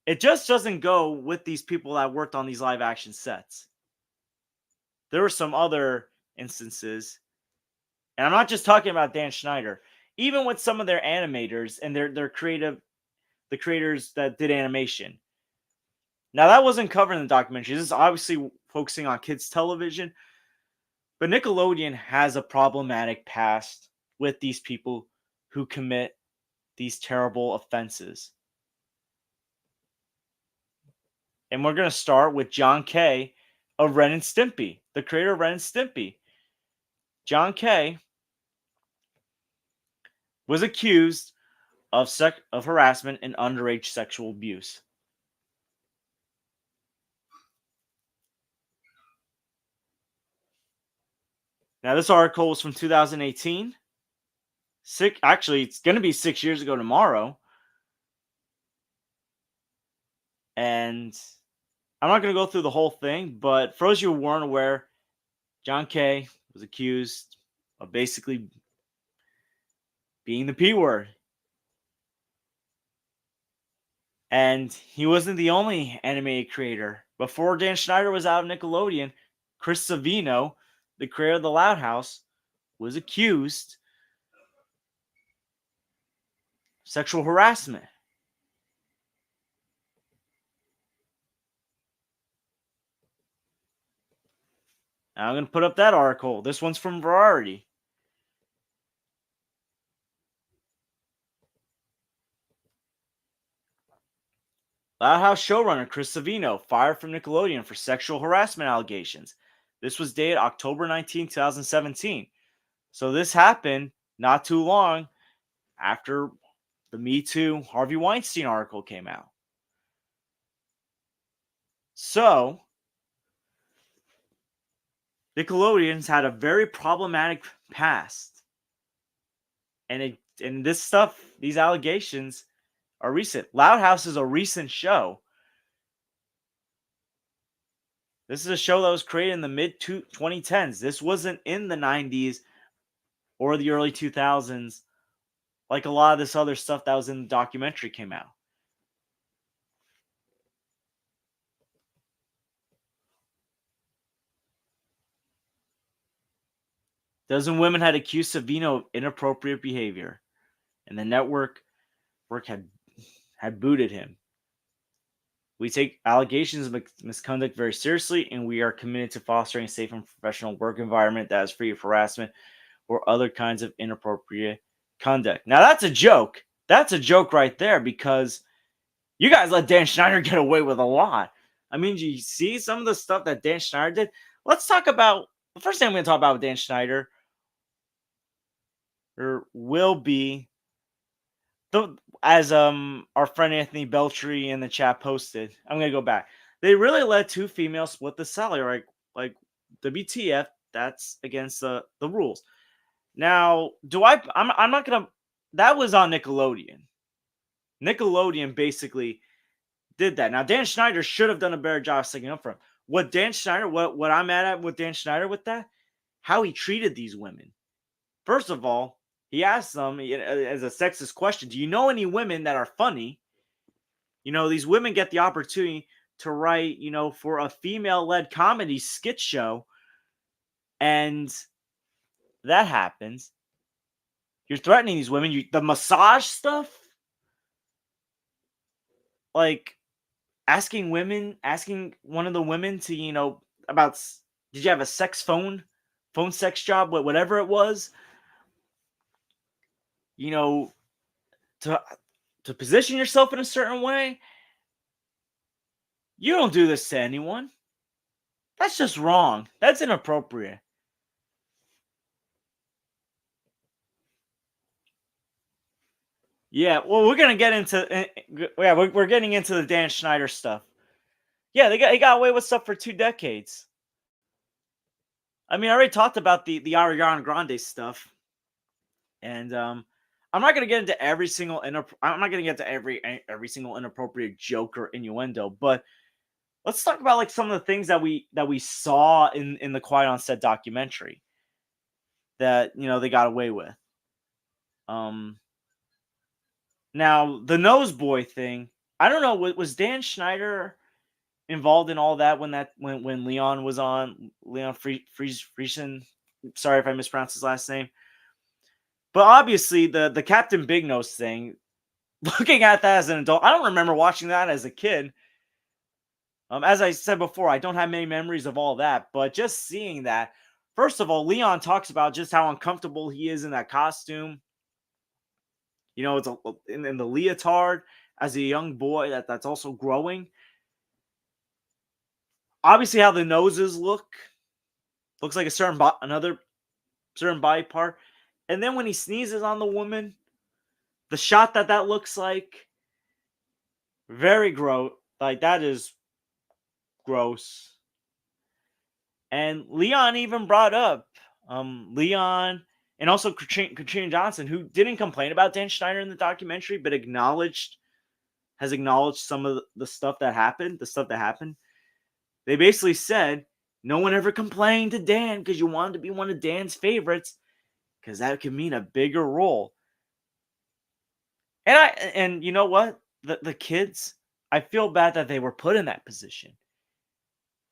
it just doesn't go with these people that worked on these live action sets. There were some other instances, and I'm not just talking about Dan Schneider, even with some of their animators and their creative, the creators that did animation. Now, that wasn't covered in the documentary. This is obviously focusing on kids' television, but Nickelodeon has a problematic past with these people who commit these terrible offenses. And we're going to start with John Kay of Ren and Stimpy, the creator of Ren and Stimpy. John Kay was accused of harassment and underage sexual abuse. Now, this article was from 2018. Actually, it's going to be 6 years ago tomorrow. And I'm not going to go through the whole thing, but for those of you who weren't aware, John Kay was accused of basically being the P word. And he wasn't the only animated creator. Before Dan Schneider was out of Nickelodeon, Chris Savino, the creator of the Loud House, was accused of sexual harassment. Now I'm going to put up that article. This one's from Variety. Loud House showrunner Chris Savino fired from Nickelodeon for sexual harassment allegations. This was dated October 19, 2017. So this happened not too long after the Me Too Harvey Weinstein article came out. So Nickelodeon's had a very problematic past. And this stuff, these allegations are recent. Loud House is a recent show. This is a show that was created in the mid 2010s. This wasn't in the 90s or the early 2000s like a lot of this other stuff that was in the documentary came out. Dozen women had accused Savino of inappropriate behavior, and the network had booted him. We take allegations of misconduct very seriously, and we are committed to fostering a safe and professional work environment that is free of harassment or other kinds of inappropriate conduct. Now, that's a joke. That's a joke right there, because you guys let Dan Schneider get away with a lot. I mean, do you see some of the stuff that Dan Schneider did? Let's talk about the first thing I'm going to talk about with Dan Schneider will be as our friend Anthony Beltry in the chat posted. I'm gonna go back. They really let two females split the salary, like WTF? That's against the rules. Now, I'm not gonna. That was on Nickelodeon. Nickelodeon basically did that. Now, Dan Schneider should have done a better job sticking up for him. What I'm mad at with Dan Schneider with that, how he treated these women. First of all, he asked them as a sexist question, do you know any women that are funny? You know, these women get the opportunity to write, for a female-led comedy skit show, and that happens. You're threatening these women. The massage stuff, like asking one of the women to, about, did you have a phone sex job, whatever it was, to position yourself in a certain way. You don't do this to anyone. That's just wrong. That's inappropriate. Yeah, well, we're gonna get into we're getting into the Dan Schneider stuff. Yeah, he got away with stuff for 2 decades. I mean, I already talked about the Ariana Grande stuff, and I'm not gonna get into every single every single inappropriate joke or innuendo, but let's talk about like some of the things that we saw in the Quiet on Set documentary that they got away with. Now the nose boy thing, I don't know. Was Dan Schneider involved in all that when Leon was on Leon Friesen? Sorry if I mispronounced his last name. But obviously the Captain Big Nose thing. Looking at that as an adult, I don't remember watching that as a kid. As I said before, I don't have many memories of all that, but just seeing that, first of all, Leon talks about just how uncomfortable he is in that costume. It's in the leotard as a young boy that's also growing. Obviously, how the noses looks like another certain body part, and then when he sneezes on the woman, the shot that looks like, very gross. Like, that is gross. And Leon even brought up Leon and also Katrina Johnson, who didn't complain about Dan Schneider in the documentary, but acknowledged has acknowledged some of the stuff that happened, they basically said no one ever complained to Dan because you wanted to be one of Dan's favorites because that could mean a bigger role. And you know what? The kids, I feel bad that they were put in that position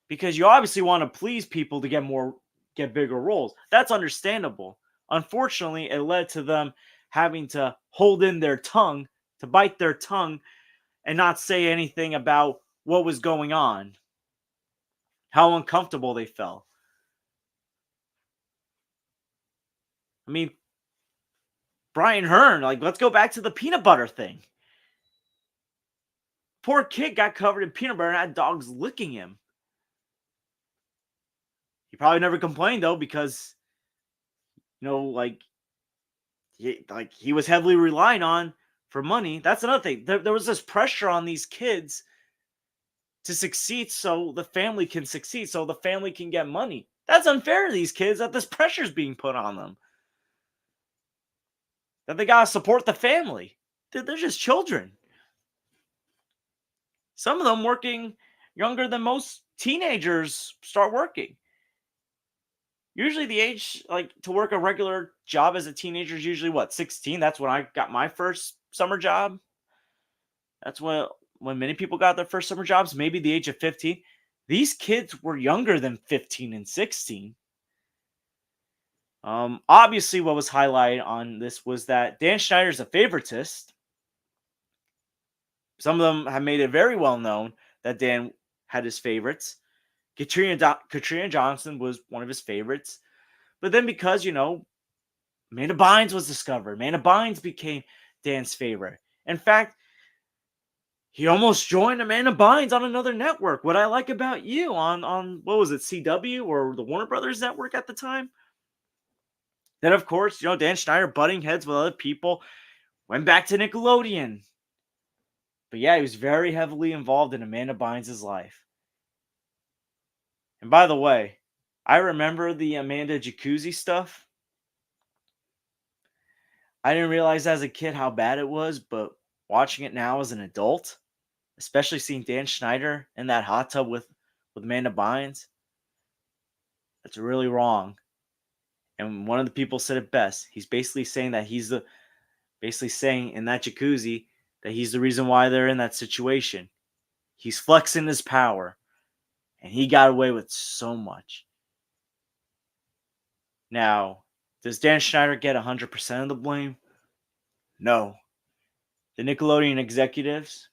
because you obviously want to please people to get bigger roles. That's understandable. Unfortunately, it led to them having to hold in their tongue, to bite their tongue and not say anything about what was going on, how uncomfortable they felt. I mean, Brian Hearn, like, let's go back to the peanut butter thing. Poor kid got covered in peanut butter and had dogs licking him. He probably never complained though because like he was heavily relying on for money. That's another thing. There was this pressure on these kids to succeed so the family can succeed, so the family can get money. That's unfair to these kids that this pressure is being put on them. That they gotta support the family. They're just children. Some of them working younger than most teenagers start working. Usually the age like to work a regular job as a teenager is usually what, 16? That's when I got my first summer job. That's when many people got their first summer jobs, maybe the age of 15. These kids were younger than 15 and 16. Obviously what was highlighted on this was that Dan Schneider's a favoritist. Some of them have made it very well known that Dan had his favorites. Katrina Johnson was one of his favorites. But then because, Amanda Bynes was discovered, Amanda Bynes became Dan's favorite. In fact, he almost joined Amanda Bynes on another network. What I Like About You on what was it, CW or the Warner Brothers network at the time? Then, of course, Dan Schneider butting heads with other people, went back to Nickelodeon. But yeah, he was very heavily involved in Amanda Bynes' life. And by the way, I remember the Amanda Jacuzzi stuff. I didn't realize as a kid how bad it was, but watching it now as an adult, especially seeing Dan Schneider in that hot tub with Amanda Bynes, that's really wrong. And one of the people said it best. He's basically saying that basically saying in that jacuzzi that he's the reason why they're in that situation. He's flexing his power, and he got away with so much. Now, does Dan Schneider get 100% of the blame? No. The Nickelodeon executives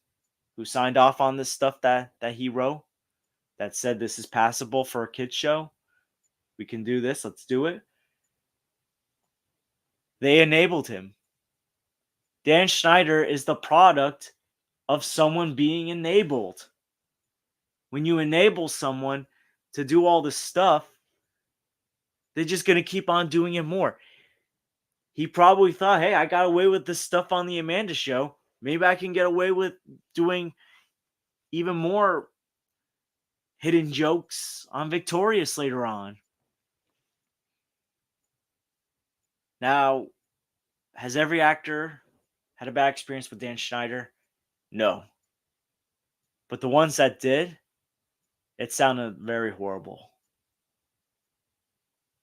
who signed off on this stuff that he wrote, that said this is passable for a kids show, we can do this, let's do it. They enabled him. Dan Schneider is the product of someone being enabled. When you enable someone to do all this stuff, they're just going to keep on doing it more. He probably thought, hey, I got away with this stuff on the Amanda show. Maybe I can get away with doing even more hidden jokes on Victorious later on. Now, has every actor had a bad experience with Dan Schneider? No. But the ones that did, it sounded very horrible.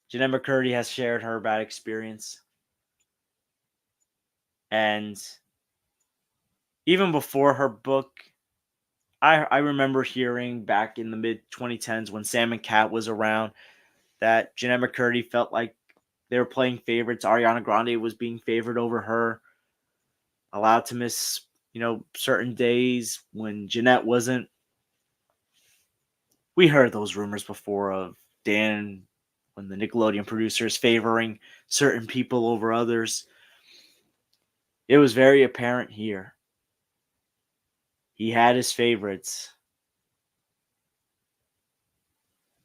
Jeanette McCurdy has shared her bad experience. And even before her book, I remember hearing back in the mid 2010s when Sam and Cat was around that Jeanette McCurdy felt like they were playing favorites. Ariana Grande was being favored over her, allowed to miss, certain days when Jeanette wasn't. We heard those rumors before of Dan when the Nickelodeon producers favoring certain people over others. It was very apparent here. He had his favorites.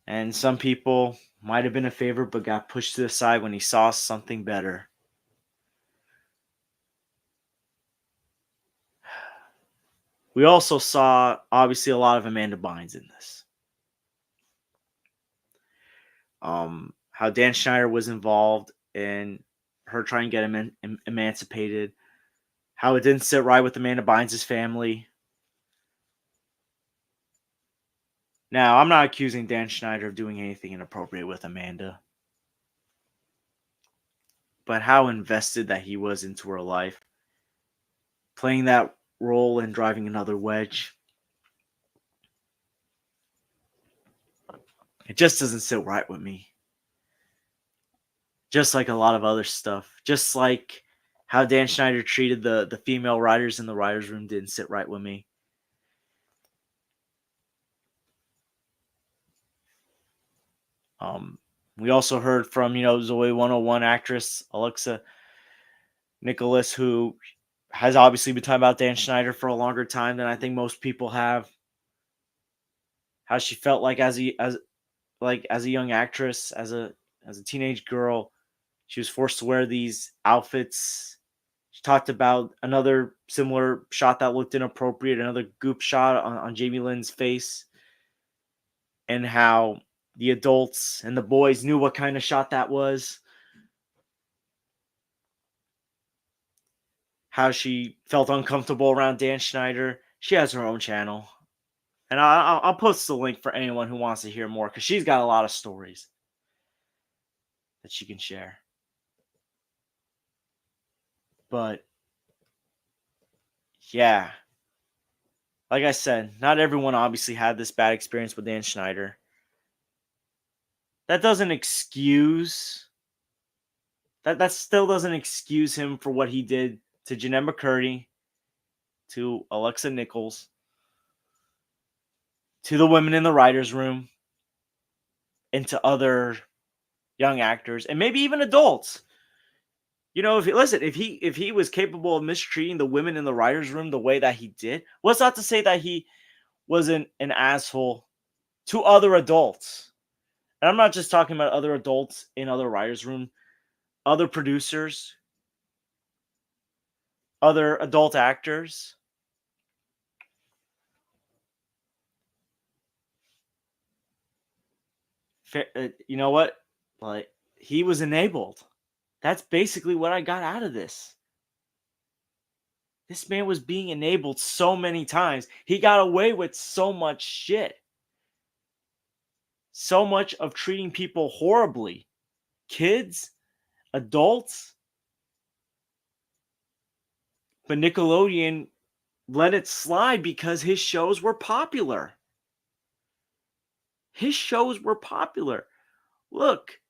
And some people might have been a favorite but got pushed to the side when he saw something better. We also saw, obviously, a lot of Amanda Bynes in this. How Dan Schneider was involved in her trying to get emancipated. How it didn't sit right with Amanda Bynes' family. Now, I'm not accusing Dan Schneider of doing anything inappropriate with Amanda, but how invested that he was into her life, playing that role and driving another wedge, it just doesn't sit right with me. Just like a lot of other stuff. Just like how Dan Schneider treated the female writers in the writers' room didn't sit right with me. Um, we also heard from, Zoe 101 actress Alexa Nicholas, who has obviously been talking about Dan Schneider for a longer time than I think most people have. How she felt like as a young actress, as a teenage girl, she was forced to wear these outfits. She talked about another similar shot that looked inappropriate, another goop shot on Jamie Lynn's face, and how the adults and the boys knew what kind of shot that was. How she felt uncomfortable around Dan Schneider. She has her own channel. And I'll post the link for anyone who wants to hear more because she's got a lot of stories that she can share. But yeah, like I said, not everyone obviously had this bad experience with Dan Schneider. That doesn't excuse that still doesn't excuse him for what he did to Jeanette McCurdy, to Alexa Nichols, to the women in the writers' room, and to other young actors, and maybe even adults. If he was capable of mistreating the women in the writers' room the way that he did, what's not to say that he wasn't an asshole to other adults? And I'm not just talking about other adults in other writers' room, other producers, other adult actors. You know what? Like, he was enabled. That's basically what I got out of this. This man was being enabled so many times. He got away with so much shit. So much of treating people horribly. Kids, adults. But Nickelodeon let it slide because his shows were popular. His shows were popular. Look,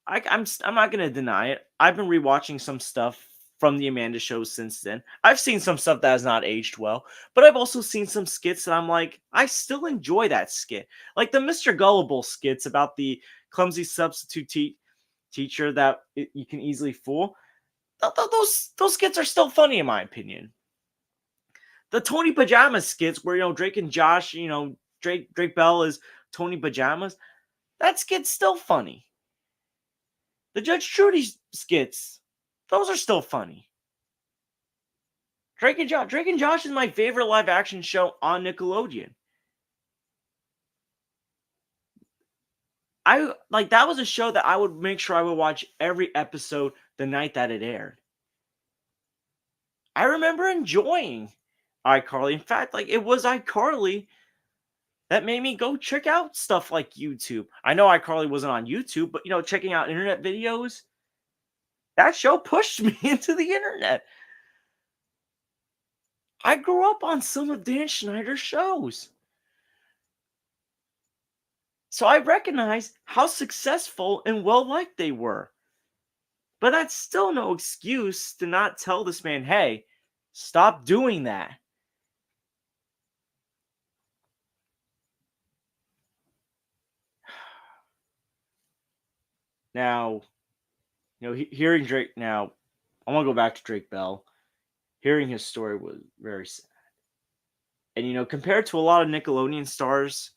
I'm not gonna deny it. I've been rewatching some stuff from the Amanda shows since then. I've seen some stuff that has not aged well, but I've also seen some skits that I'm like, I still enjoy that skit. Like the Mr. Gullible skits about the clumsy substitute teacher that you can easily fool. Those skits are still funny in my opinion. The Tony Pajamas skits where Drake and Josh, Drake Bell is Tony Pajamas. That skit's still funny. The Judge Judy skits, those are still funny. Drake and Josh is my favorite live action show on Nickelodeon. That was a show that I would make sure I would watch every episode the night that it aired. I remember enjoying iCarly. In fact, it was iCarly that made me go check out stuff like YouTube. I know iCarly wasn't on YouTube, but checking out internet videos, that show pushed me into the internet. I grew up on some of Dan Schneider's shows. So I recognize how successful and well-liked they were. But that's still no excuse to not tell this man, hey, stop doing that. Now, hearing Drake, now, I want to go back to Drake Bell. Hearing his story was very sad. And, compared to a lot of Nickelodeon stars,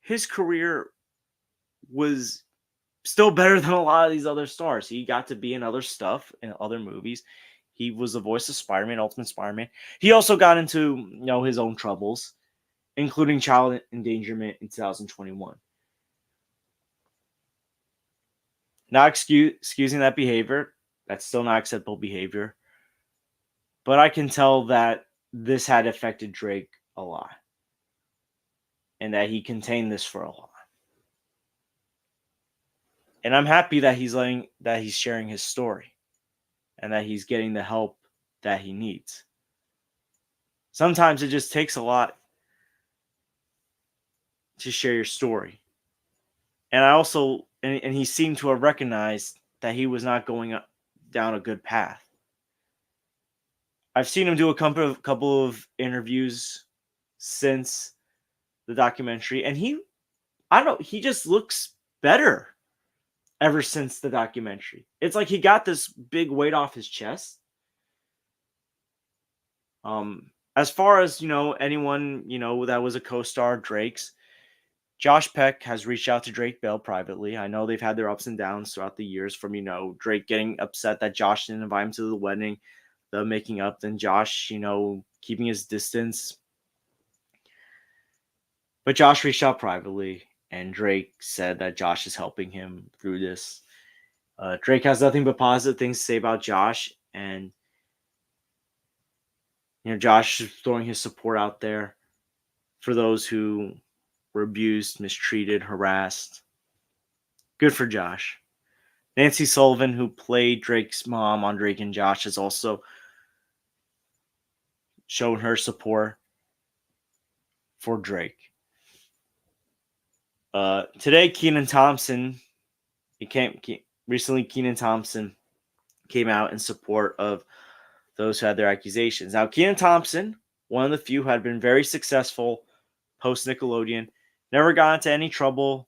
his career was still better than a lot of these other stars. He got to be in other stuff, in other movies. He was the voice of Spider-Man, Ultimate Spider-Man. He also got into, his own troubles, including child endangerment in 2021. Not excusing that behavior. That's still not acceptable behavior. But I can tell that this had affected Drake a lot. and that he contained this for a while. And I'm happy that he's sharing his story and that he's getting the help that he needs. Sometimes it just takes a lot to share your story. And I also and he seemed to have recognized that he was not going down a good path. I've seen him do a couple of interviews since the documentary, and I don't know, he just looks better ever since the documentary. It's like he got this big weight off his chest. As far as anyone that was a co-star of Drake's, Josh Peck has reached out to Drake Bell privately. I know they've had their ups and downs throughout the years, from Drake getting upset that Josh didn't invite him to the wedding, the making up, then Josh keeping his distance. But Josh reached out privately, and Drake said that Josh is helping him through this. Drake has nothing but positive things to say about Josh, and Josh is throwing his support out there for those who were abused, mistreated, harassed. Good for Josh. Nancy Sullivan, who played Drake's mom on Drake and Josh, has also shown her support for Drake. Today, Kenan Thompson came out in support of those who had their accusations. Now, Kenan Thompson, one of the few who had been very successful post Nickelodeon, never got into any trouble,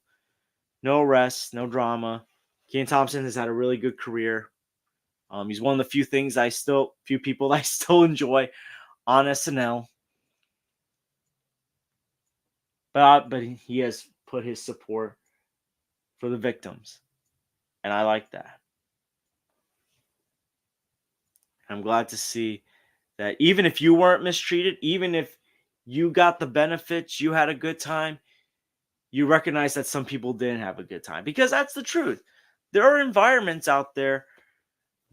no arrests, no drama. Kenan Thompson has had a really good career. He's one of the few people that I still enjoy on SNL. But he has put his support for the victims, and I like that. I'm glad to see that even if you weren't mistreated, even if you got the benefits, you had a good time, you recognize that some people didn't have a good time, because that's the truth. There are environments out there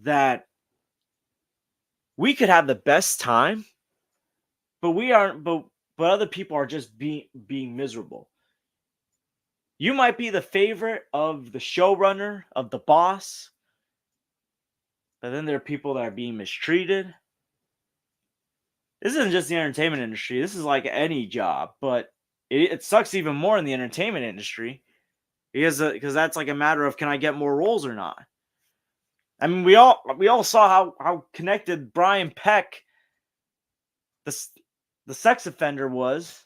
that we could have the best time, but we aren't. But other people are just being miserable. You might be the favorite of the showrunner, of the boss, but then there are people that are being mistreated. This isn't just the entertainment industry. This is like any job, but it sucks even more in the entertainment industry because that's like a matter of, can I get more roles or not? I mean, we all saw how connected Brian Peck, the sex offender, was.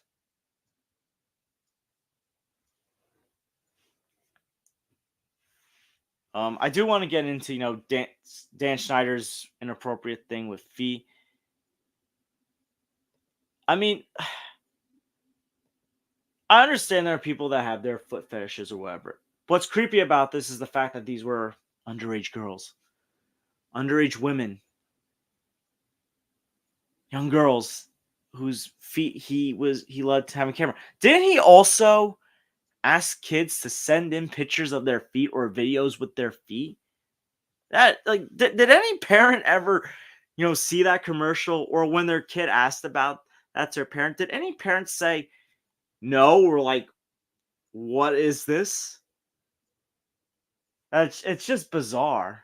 I do want to get into Dan Schneider's inappropriate thing with Fee. I mean, I understand there are people that have their foot fetishes or whatever. What's creepy about this is the fact that these were underage girls, underage women, young girls whose feet he let to have a camera. Didn't he also ask kids to send in pictures of their feet or videos with their feet? That, like, did any parent ever, see that commercial, or when their kid asked about that to their parent, did any parents say no, or like, what is this? It's just bizarre.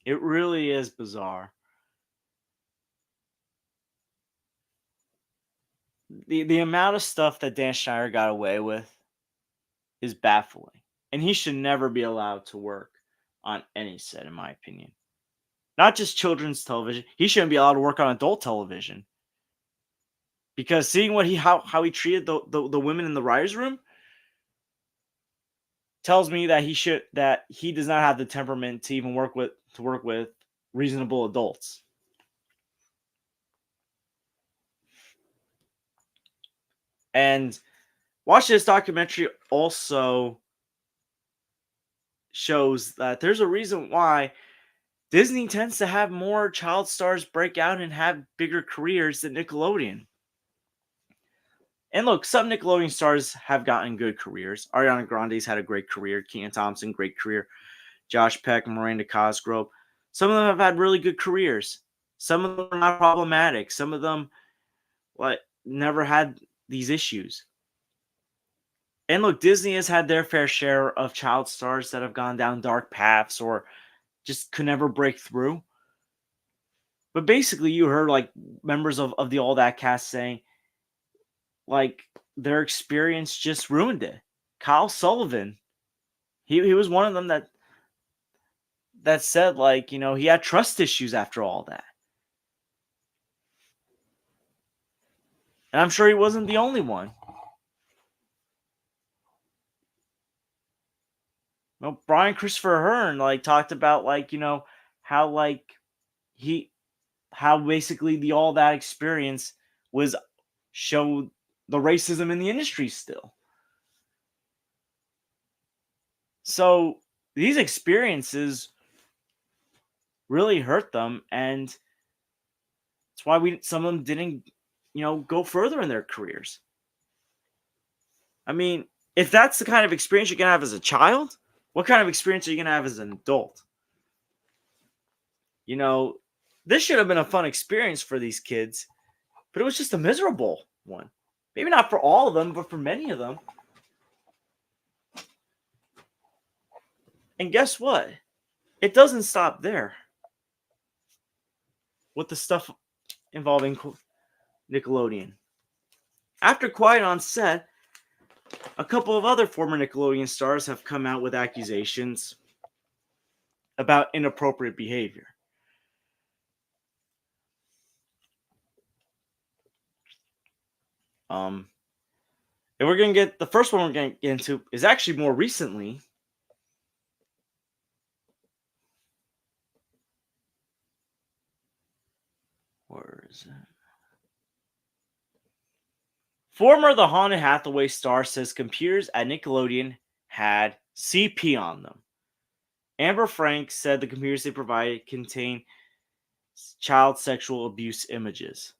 It really is bizarre. The amount of stuff that Dan Schneider got away with is baffling. And he should never be allowed to work on any set, in my opinion. Not just children's television. He shouldn't be allowed to work on adult television. Because seeing how he treated the women in the writers' room tells me that he does not have the temperament to even work with reasonable adults. And watching this documentary also shows that there's a reason why Disney tends to have more child stars break out and have bigger careers than Nickelodeon. And look, some Nickelodeon stars have gotten good careers. Ariana Grande's had a great career. Kenan Thompson, great career. Josh Peck, Miranda Cosgrove. Some of them have had really good careers. Some of them are not problematic. Some of them never had these issues. And look, Disney has had their fair share of child stars that have gone down dark paths or just could never break through. But basically, you heard like members of the All That cast saying, like, their experience just ruined it. Kyle Sullivan, he was one of them that said, like, he had trust issues after all that. And I'm sure he wasn't the only one. Well, Brian Christopher Hearn like talked about, like, how like he how basically the All That experience was showed the racism in the industry still. So these experiences really hurt them, and that's why some of them didn't, go further in their careers. I mean, if that's the kind of experience you're gonna have as a child, what kind of experience are you gonna have as an adult? You know, this should have been a fun experience for these kids, but it was just a miserable one. Maybe not for all of them, but for many of them. And guess what? It doesn't stop there with the stuff involving Nickelodeon. After Quiet on Set, a couple of other former Nickelodeon stars have come out with accusations about inappropriate behavior. Um, and we're gonna get the first one we're gonna get into is actually more recently. Where is it? Former The Haunted Hathaway star says computers at Nickelodeon had CP on them. Amber Frank said the computers they provided contain child sexual abuse images.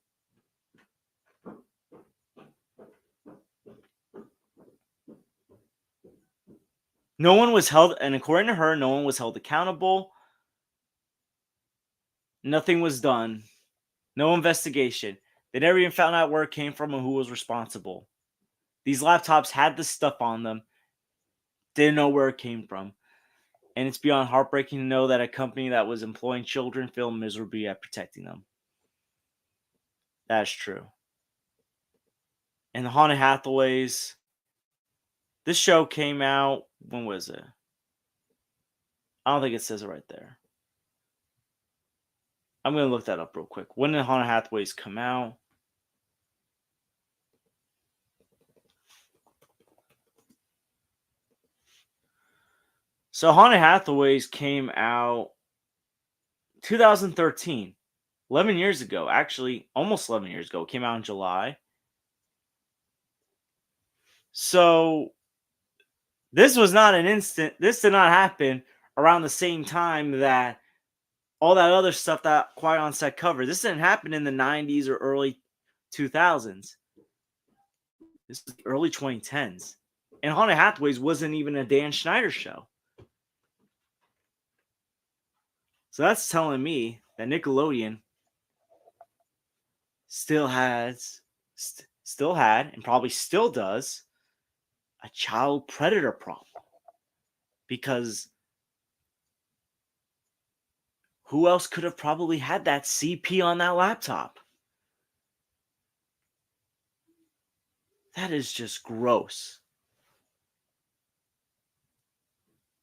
No one was held, and according to her, no one was held accountable. Nothing was done. No investigation. They never even found out where it came from and who was responsible. These laptops had this stuff on them. Didn't know where it came from. And it's beyond heartbreaking to know that a company that was employing children failed miserably at protecting them. That's true. And the Haunted Hathaways, this show came out, when was it? I don't think it says it right there. I'm going to look that up real quick. When did Haunted Hathaways come out? So Haunted Hathaways came out 2013, 11 years ago. Actually, almost 11 years ago. It came out in July. So this was not an instant. This did not happen around the same time that all that other stuff that Quiet on Set covered. This didn't happen in the 90s or early 2000s. This was the early 2010s. And Haunted Hathaways wasn't even a Dan Schneider show. So that's telling me that Nickelodeon still had, and probably still does, a child predator problem. Because who else could have probably had that CP on that laptop? That is just gross.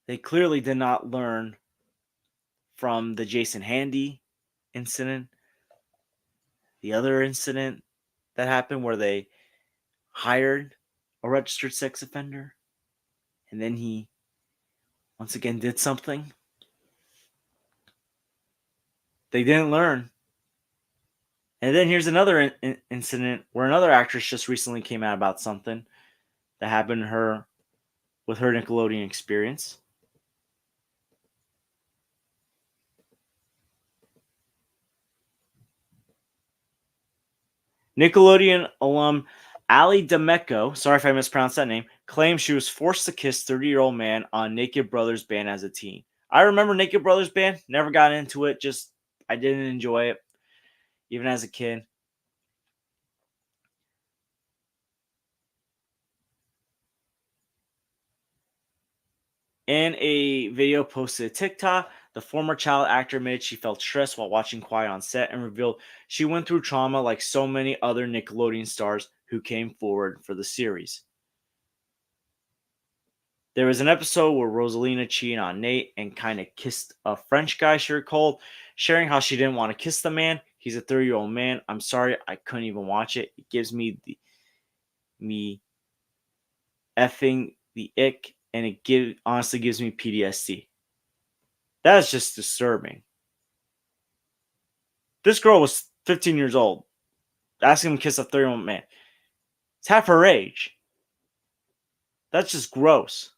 They clearly did not learn from the Jason Handy incident, the other incident that happened where they hired a registered sex offender and then he once again did something. They didn't learn. And then here's another incident where another actress just recently came out about something that happened to her with her Nickelodeon experience. Nickelodeon alum Ali D'Ameco, sorry if I mispronounced that name, claims she was forced to kiss 30-year-old man on Naked Brothers Band as a teen. I remember Naked Brothers Band, never got into it, just I didn't enjoy it, even as a kid. In a video posted to TikTok, the former child actor admitted she felt stressed while watching Quiet on set and revealed she went through trauma like so many other Nickelodeon stars who came forward for the series. There was an episode where Rosalina cheated on Nate and kind of kissed a French guy, she recalled, sharing how she didn't want to kiss the man. He's a 30-year-old man. I'm sorry, I couldn't even watch it. It gives me effing the ick, and honestly gives me PTSD. That's just disturbing. This girl was 15 years old, asking him to kiss a 30-year-old man. It's half her age. That's just gross.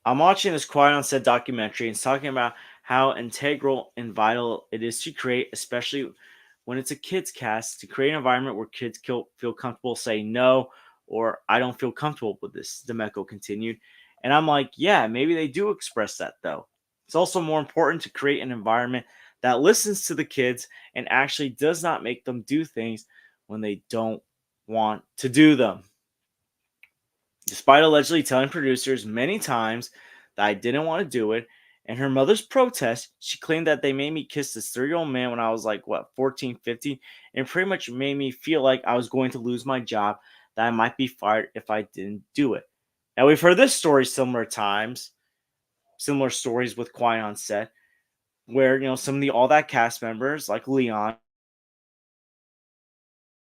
I'm watching this Quiet on Set documentary, and it's talking about how integral and vital it is to create, especially when it's a kids cast, to create an environment where kids feel comfortable saying no or I don't feel comfortable with this, Demeco continued. And I'm like, yeah, maybe they do express that though. It's also more important to create an environment that listens to the kids and actually does not make them do things when they don't want to do them. Despite allegedly telling producers many times that I didn't want to do it, and her mother's protest, she claimed that they made me kiss this 30-year-old man when I was like, what, 14, 15, and pretty much made me feel like I was going to lose my job, that I might be fired if I didn't do it. Now, we've heard this story similar stories with Quiet on Set, where, some of the All That cast members, like Leon,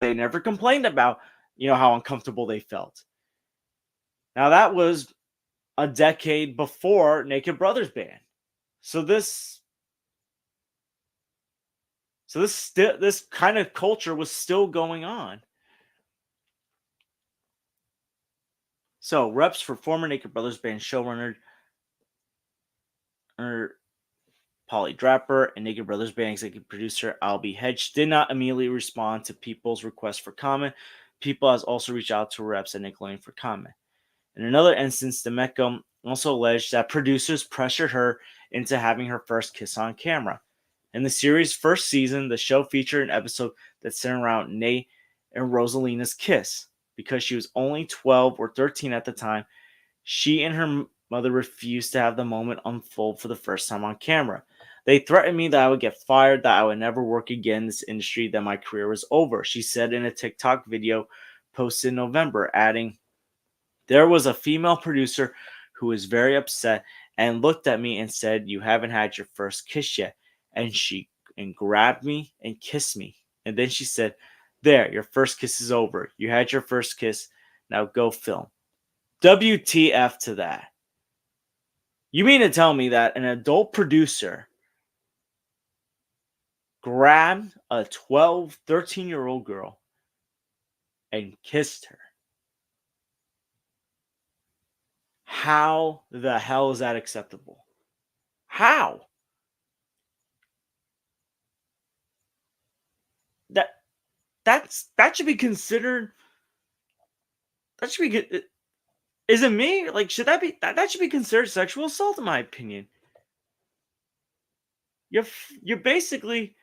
they never complained about, how uncomfortable they felt. Now, that was a decade before Naked Brothers Band. So this kind of culture was still going on. So reps for former Naked Brothers Band showrunner Polly Draper and Naked Brothers Band executive producer Albie Hedge did not immediately respond to people's requests for comment. People has also reached out to reps at Nickelodeon for comment. In another instance, Demeco also alleged that producers pressured her into having her first kiss on camera. In the series' first season, the show featured an episode that centered around Nate and Rosalina's kiss. Because she was only 12 or 13 at the time, she and her mother refused to have the moment unfold for the first time on camera. They threatened me that I would get fired, that I would never work again in this industry, that my career was over, she said in a TikTok video posted in November, adding, there was a female producer who was very upset and looked at me and said, you haven't had your first kiss yet. And she grabbed me and kissed me. And then she said, there, your first kiss is over. You had your first kiss. Now go film. WTF to that. You mean to tell me that an adult producer grabbed a 12, 13-year-old girl and kissed her? How the hell is that acceptable? How? That that should be considered. That should be good. Is it me? Like, should that should be considered sexual assault in my opinion? You basically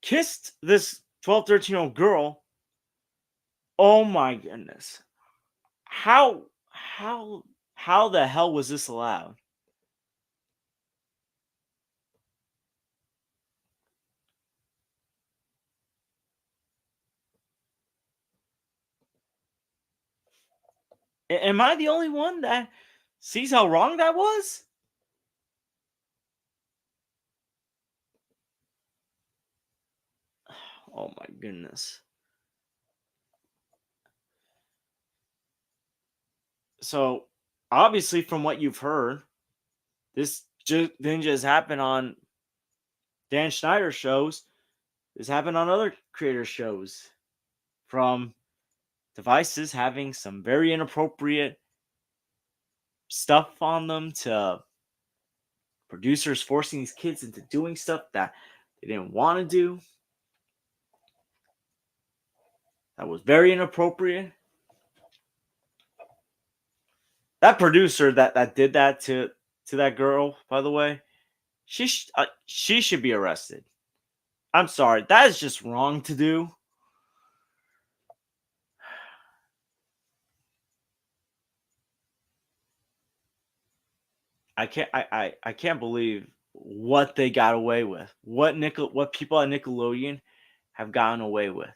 kissed this 12, 13-year-old girl. Oh my goodness. How the hell was this allowed? Am I the only one that sees how wrong that was? Oh my goodness. So, obviously, from what you've heard, this didn't just happen on Dan Schneider shows. This happened on other creator shows. From devices having some very inappropriate stuff on them to producers forcing these kids into doing stuff that they didn't want to do. That was very inappropriate. That producer that did that to that girl, by the way, she should be arrested. I'm sorry, that is just wrong to do. I can't believe what they got away with. What people at Nickelodeon have gotten away with.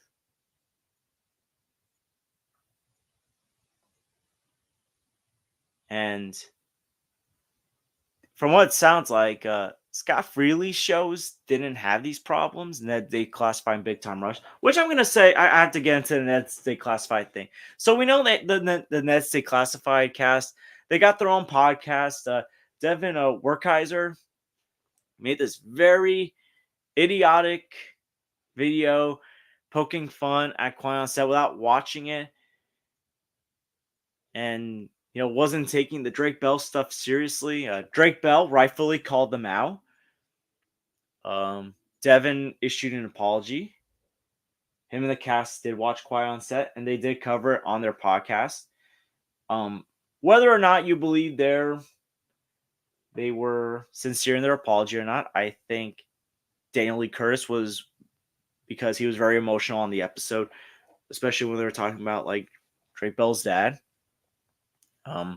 And from what it sounds like, Scott Freely's shows didn't have these problems, and that they classify in Big Time Rush. Which I'm gonna say, I have to get into the Ned Stay Classified thing. So we know that the Ned Stay Classified cast, they got their own podcast. Devin Werkheiser made this very idiotic video poking fun at Qui on set without watching it, and wasn't taking the Drake Bell stuff seriously. Drake Bell rightfully called them out. Devin issued an apology. Him and the cast did watch Quiet on Set, and they did cover it on their podcast. Whether or not you believe they were sincere in their apology or not, I think Daniel Lee Curtis was, because he was very emotional on the episode, especially when they were talking about like Drake Bell's dad. I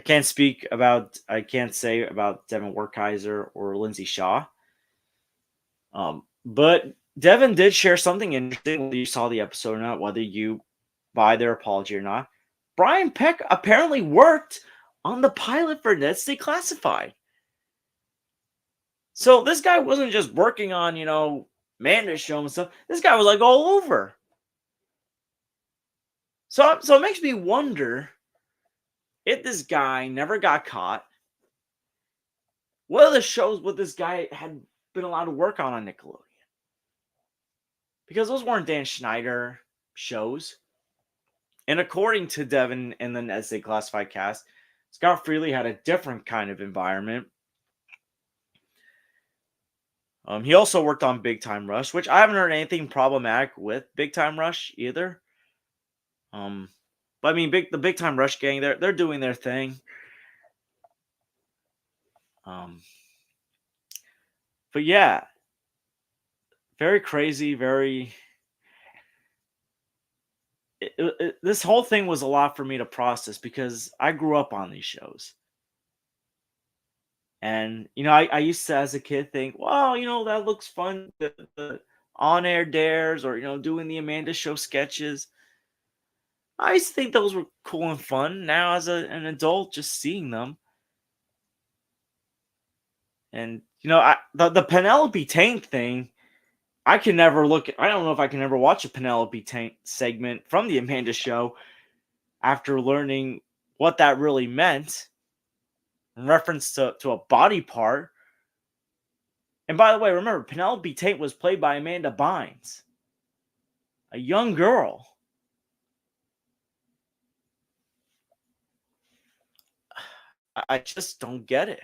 can't say about Devin Werkheiser or Lindsay Shaw. But Devin did share something interesting, whether you saw the episode or not, whether you buy their apology or not. Brian Peck apparently worked on the pilot for Ned Stay Classified. So this guy wasn't just working on, Amanda's show and stuff. This guy was like all over. So it makes me wonder if this guy never got caught, what other shows would this guy had been allowed to work on Nickelodeon? Because those weren't Dan Schneider shows. And according to Devin and the Ned Stay Classified cast, Scott Freely had a different kind of environment. He also worked on Big Time Rush, which I haven't heard anything problematic with Big Time Rush either. But I mean, the Big Time Rush gang, they're doing their thing. But yeah, very crazy, this whole thing was a lot for me to process because I grew up on these shows. And, I used to, as a kid, think, wow, that looks fun. The on-air dares or, doing the Amanda Show sketches. I used to think those were cool and fun. Now, as an adult, just seeing them. And, the Penelope Tank thing, I don't know if I can ever watch a Penelope Tank segment from the Amanda Show after learning what that really meant in reference to a body part. And by the way, remember, Penelope Tate was played by Amanda Bynes, a young girl. I just don't get it.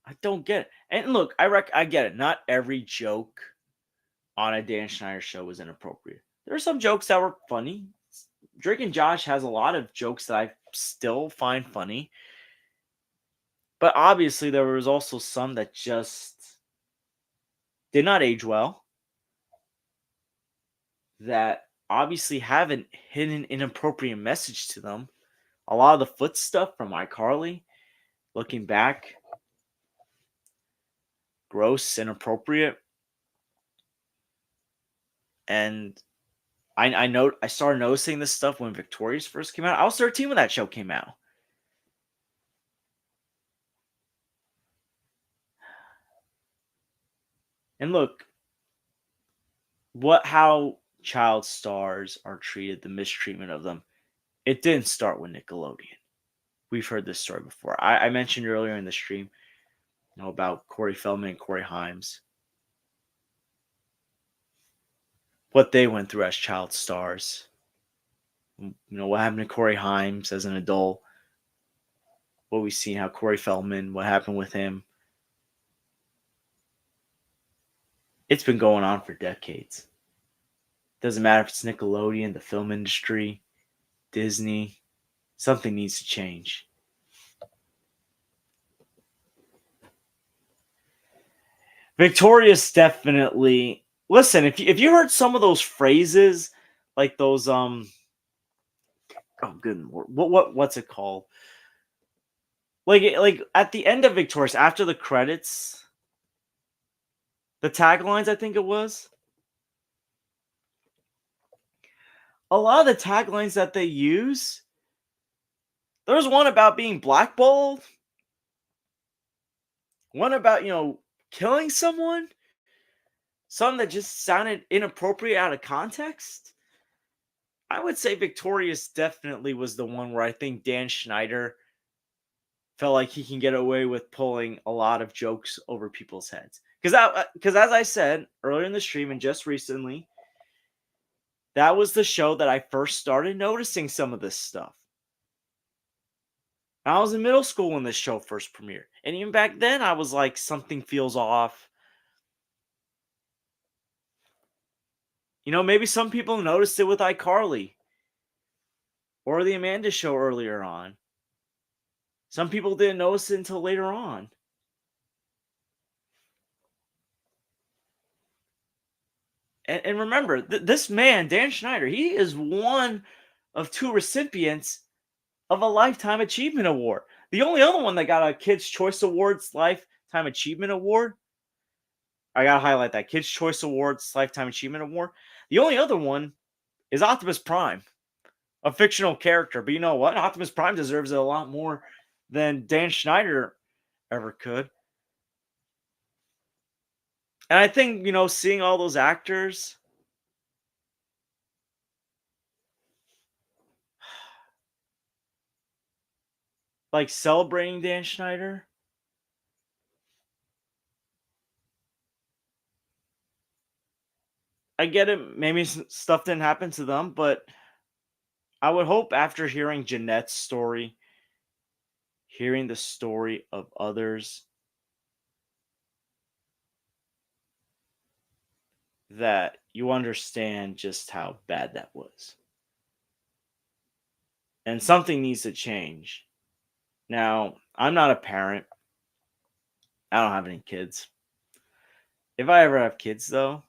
I don't get it. And look, I get it. Not every joke on a Dan Schneider show was inappropriate. There are some jokes that were funny. Drake and Josh has a lot of jokes that I still find funny. But obviously, there was also some that just did not age well. That obviously have a hidden inappropriate message to them. A lot of the foot stuff from iCarly, looking back, gross, inappropriate. And I started noticing this stuff when Victorious first came out. I was 13 when that show came out. And look, how child stars are treated, the mistreatment of them, it didn't start with Nickelodeon. We've heard this story before. I mentioned earlier in the stream, about Corey Feldman and Corey Haim, what they went through as child stars. What happened to Corey Haim as an adult. What we've seen, how Corey Feldman, what happened with him. It's been going on for decades. Doesn't matter if it's Nickelodeon, the film industry, Disney. Something needs to change. Victorious definitely. Listen, if you heard some of those phrases, like those Oh, good lord. What's it called? Like at the end of Victorious, after the credits, the taglines, I think it was. A lot of the taglines that they use, there's one about being blackballed, one about, killing someone, some that just sounded inappropriate out of context. I would say Victorious definitely was the one where I think Dan Schneider felt like he can get away with pulling a lot of jokes over people's heads. Because as I said earlier in the stream and just recently, that was the show that I first started noticing some of this stuff. I was in middle school when this show first premiered. And even back then, I was like, something feels off. Maybe some people noticed it with iCarly or the Amanda Show earlier on. Some people didn't notice it until later on. And remember, this man, Dan Schneider, he is one of two recipients of a Lifetime Achievement Award. The only other one that got a Kids' Choice Awards Lifetime Achievement Award, I gotta highlight that, Kids' Choice Awards Lifetime Achievement Award. The only other one is Optimus Prime, a fictional character. But you know what? Optimus Prime deserves it a lot more than Dan Schneider ever could. And I think, seeing all those actors, like, celebrating Dan Schneider, I get it. Maybe stuff didn't happen to them, but I would hope after hearing Jeanette's story, hearing the story of others, that you understand just how bad that was. And something needs to change. Now, I'm not a parent. I don't have any kids. If I ever have kids, though,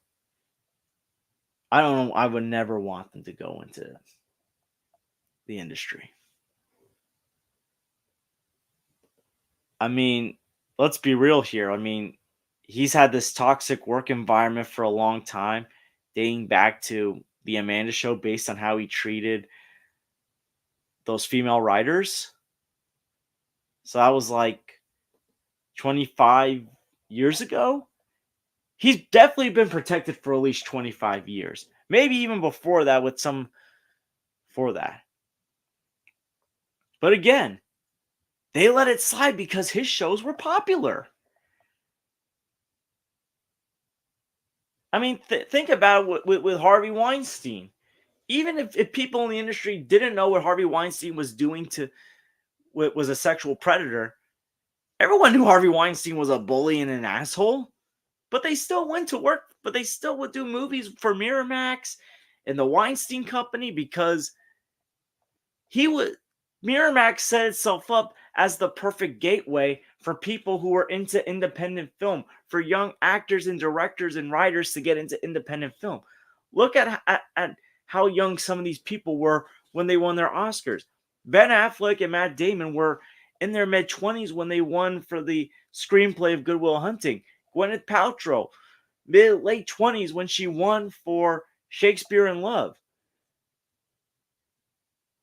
I don't know. I would never want them to go into the industry. I mean, let's be real here. I mean, he's had this toxic work environment for a long time, dating back to the Amanda Show, based on how he treated those female writers. So that was like 25 years ago. He's definitely been protected for at least 25 years. Maybe even before that, with some for that. But again, they let it slide because his shows were popular. I mean, think about it with Harvey Weinstein. Even if people in the industry didn't know what Harvey Weinstein was doing to was a sexual predator, everyone knew Harvey Weinstein was a bully and an asshole. But they still went to work. But they still would do movies for Miramax and the Weinstein Company because he would. Miramax set itself up as the perfect gateway for people who are into independent film, for young actors and directors and writers to get into independent film. Look at how young some of these people were when they won their Oscars. Ben Affleck and Matt Damon were in their mid-20s when they won for the screenplay of Good Will Hunting. Gwyneth Paltrow, late 20s when she won for Shakespeare in Love.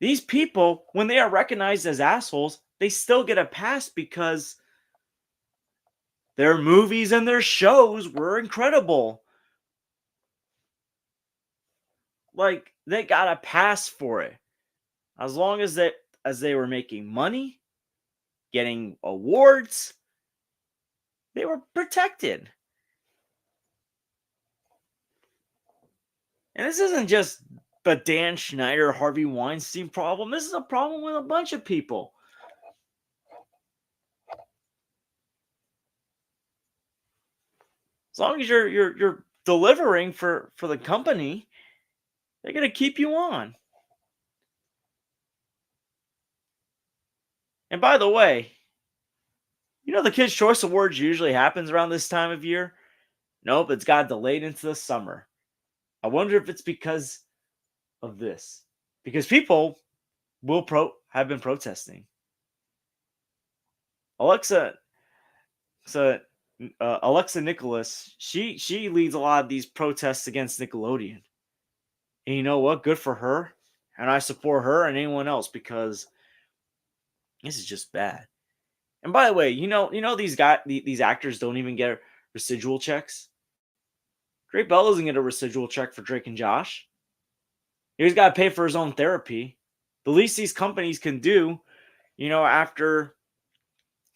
These people, when they are recognized as assholes, they still get a pass because their movies and their shows were incredible. Like, they got a pass for it. As long as they were making money, getting awards, they were protected. And this isn't just the Dan Schneider, Harvey Weinstein problem. This is a problem with a bunch of people. As long as you're delivering for the company, they're gonna keep you on. And by the way, the Kids' Choice Awards usually happens around this time of year. Nope, it's got delayed into the summer. I wonder if it's because of this. Because people have been protesting. Alexa, so Alexa Nicholas, she leads a lot of these protests against Nickelodeon. And you know what? Good for her. And I support her and anyone else because this is just bad. And by the way, these actors don't even get residual checks. Drake Bell doesn't get a residual check for Drake and Josh. He's got to pay for his own therapy. The least these companies can do, after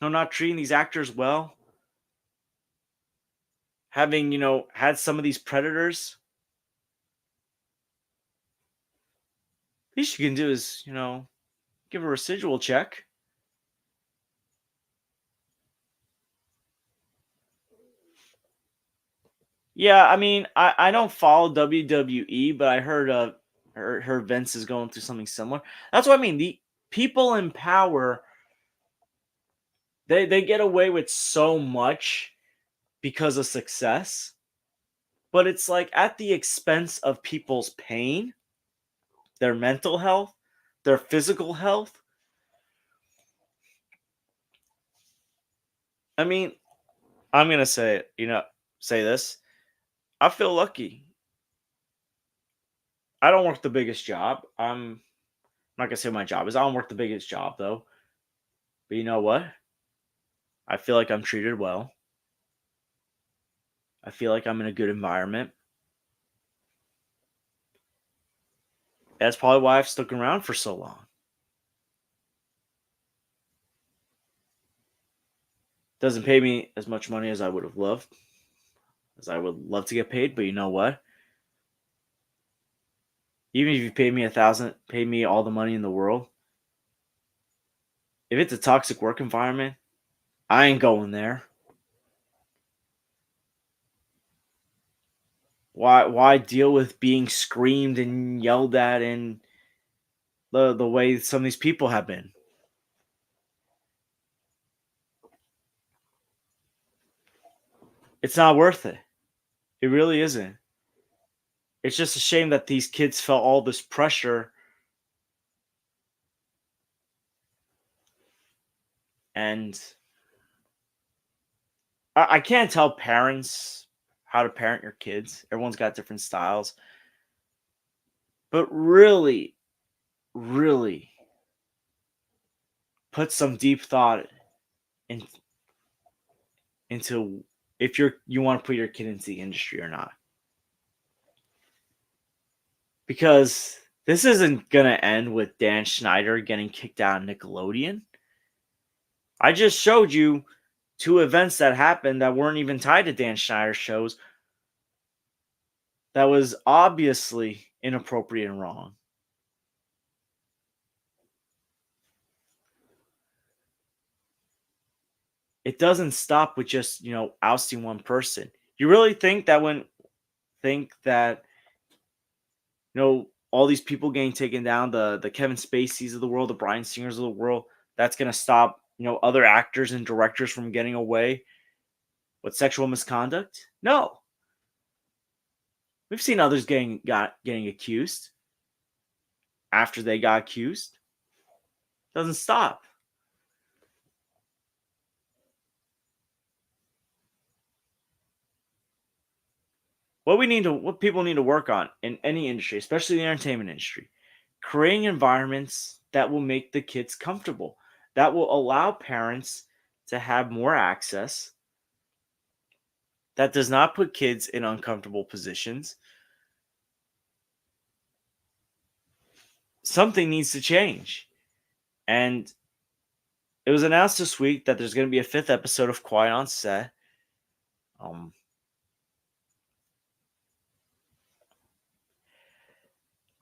not treating these actors well, having had some of these predators, least you can do is give a residual check. Yeah, I mean, I don't follow WWE, but I heard her Vince is going through something similar. That's what I mean. The people in power, they get away with so much because of success, but it's like at the expense of people's pain, their mental health, their physical health. I mean, I'm gonna say this. I feel lucky. I don't work the biggest job. I'm not gonna say my job is. I don't work the biggest job though. But you know what? I feel like I'm treated well. I feel like I'm in a good environment. That's probably why I've stuck around for so long. Doesn't pay me as much money as I would have loved, as I would love to get paid. But you know what? Even if you pay me 1,000, pay me all the money in the world, if it's a toxic work environment, I ain't going there. Why deal with being screamed and yelled at and the way some of these people have been? It's not worth it. It really isn't. It's just a shame that these kids felt all this pressure and I can't tell parents how to parent your kids. Everyone's got different styles. But really, really put some deep thought in, into if you want to put your kid into the industry or not. Because this isn't going to end with Dan Schneider getting kicked out of Nickelodeon. I just showed you two events that happened that weren't even tied to Dan Schneider shows that was obviously inappropriate and wrong. It doesn't stop with just, ousting one person. You really think that all these people getting taken down, the Kevin Spaceys of the world, the Bryan Singers of the world, that's going to stop, other actors and directors from getting away with sexual misconduct? No. We've seen others getting accused after they got accused. Doesn't stop. What people need to work on in any industry, especially the entertainment industry, creating environments that will make the kids comfortable, that will allow parents to have more access, that does not put kids in uncomfortable positions. Something needs to change. And it was announced this week that there's going to be a fifth episode of Quiet on Set.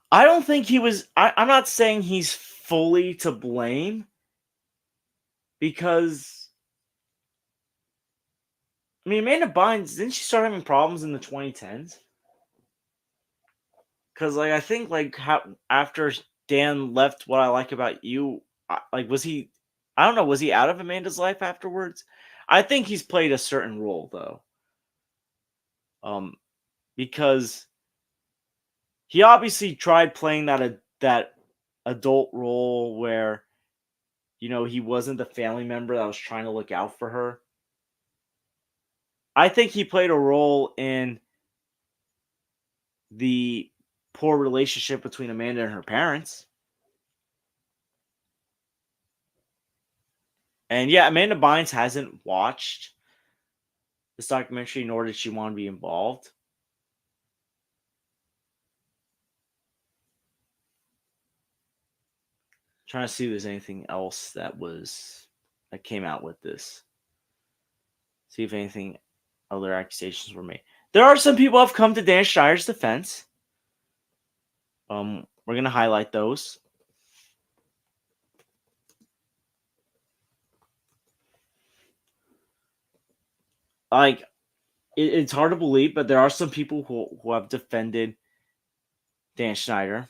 I don't think he was. I'm not saying he's fully to blame because I mean Amanda Bynes, didn't she start having problems in the 2010s? Because I think after Dan left, What I Like About You, was he? I don't know. Was he out of Amanda's life afterwards? I think he's played a certain role though. Because he obviously tried playing that adult role where, he wasn't the family member that was trying to look out for her. I think he played a role in the poor relationship between Amanda and her parents. And yeah, Amanda Bynes hasn't watched this documentary, nor did she want to be involved. Trying to see if there's anything else that came out with this. See if anything other accusations were made. There are some people who have come to Dan Schneider's defense. We're gonna highlight those. Like, it's hard to believe, but there are some people who have defended Dan Schneider.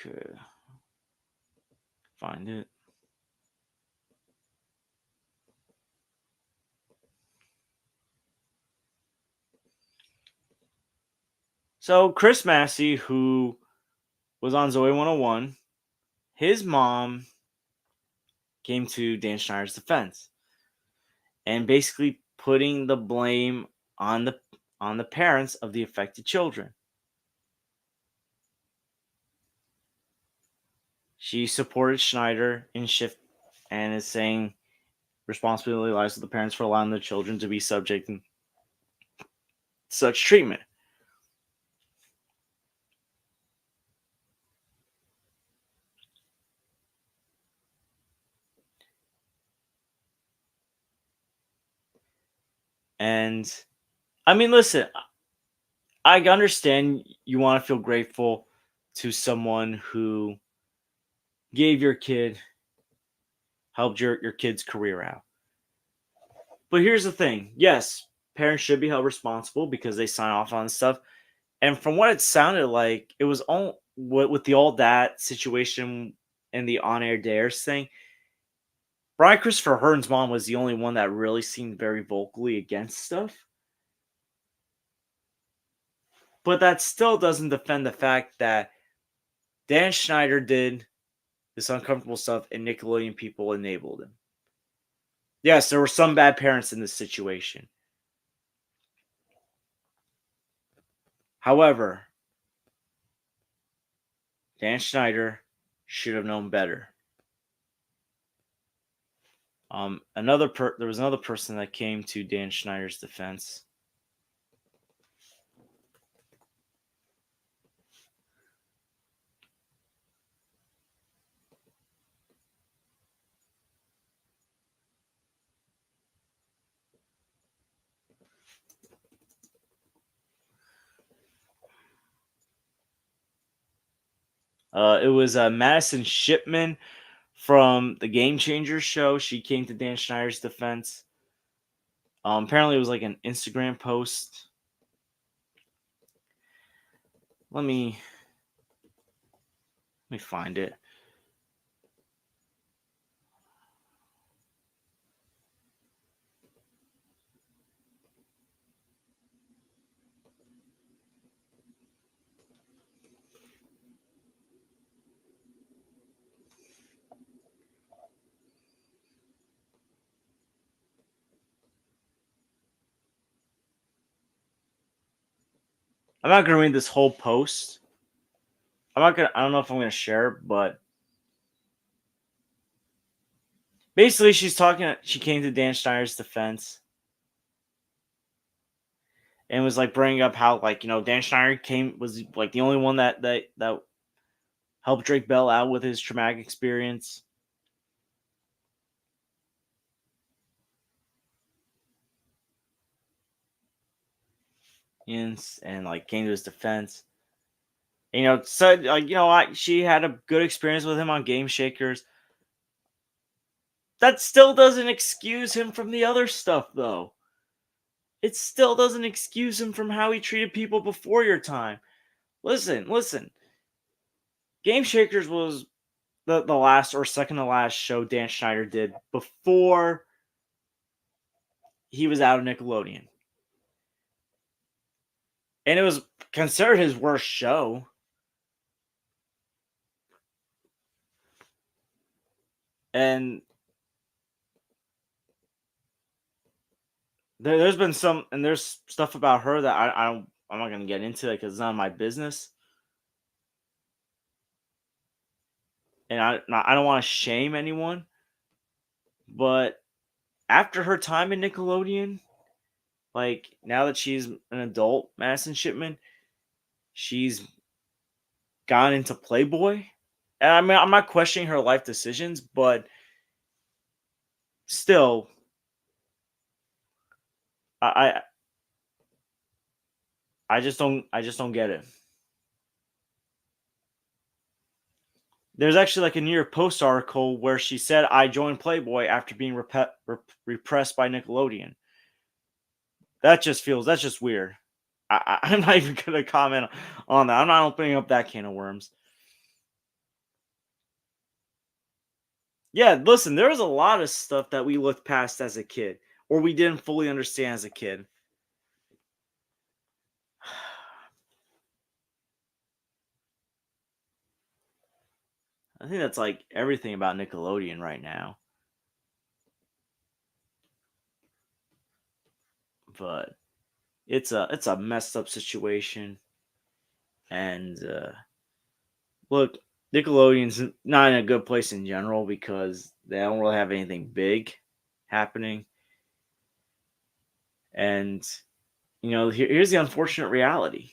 Okay, find it. So Chris Massey, who was on Zoe 101, his mom came to Dan Schneider's defense and basically putting the blame on the parents of the affected children. She supported Schneider in shift and is saying responsibility lies with the parents for allowing their children to be subject to such treatment. And I mean, listen, I understand you want to feel grateful to someone who gave your kid, helped your kid's career out. But here's the thing. Yes, parents should be held responsible because they sign off on stuff. And from what it sounded like, it was all with the all that situation and the on-air dares thing. Brian Christopher Hearn's mom was the only one that really seemed very vocally against stuff. But that still doesn't defend the fact that Dan Schneider did this uncomfortable stuff and Nickelodeon people enabled him. Yes, there were some bad parents in this situation. However, Dan Schneider should have known better. There was another person that came to Dan Schneider's defense. It was Madison Shipman from the Game Changers show. She came to Dan Schneider's defense. Apparently, it was like an Instagram post. Let me find it. I'm not gonna read this whole post. I don't know if I'm gonna share, but basically, she came to Dan Schneider's defense and was like bringing up how Dan Schneider was like the only one that helped Drake Bell out with his traumatic experience. And like came to his defense. Said she had a good experience with him on Game Shakers. That still doesn't excuse him from the other stuff, though. it still doesn't excuse him from how he treated people before your time. Listen. Game Shakers was the last or second to last show Dan Schneider did before he was out of Nickelodeon. And it was considered his worst show. And there's been some, and there's stuff about her that I'm not gonna get into it because it's not my business. And I don't want to shame anyone, but after her time in Nickelodeon, like now that she's an adult, Madison Shipman, she's gone into Playboy. And I mean, I'm not questioning her life decisions, but still, I I just don't get it. There's actually like a New York Post article where she said, "I joined Playboy after being repressed by Nickelodeon." That's just weird. I'm not even gonna comment on that. I'm not opening up that can of worms. Yeah, listen, there was a lot of stuff that we looked past as a kid, or we didn't fully understand as a kid. I think that's like everything about Nickelodeon right now. But it's a messed up situation, and look, Nickelodeon's not in a good place in general because they don't really have anything big happening. And here's the unfortunate reality: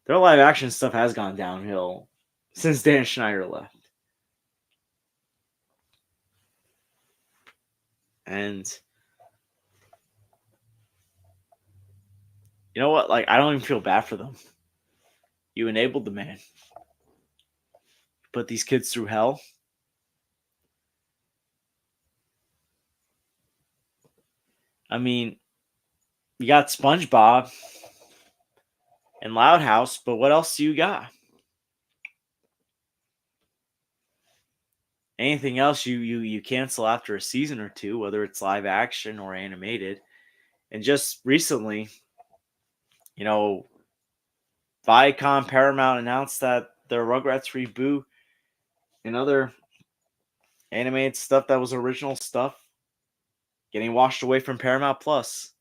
their live action stuff has gone downhill since Dan Schneider left. And you know what? Like, I don't even feel bad for them. You enabled the man, put these kids through hell. I mean, you got SpongeBob and Loud House, but what else do you got? Anything else you cancel after a season or two, whether it's live action or animated. And just recently, you know, Viacom Paramount announced that their Rugrats reboot and other animated stuff that was original stuff getting washed away from Paramount Plus.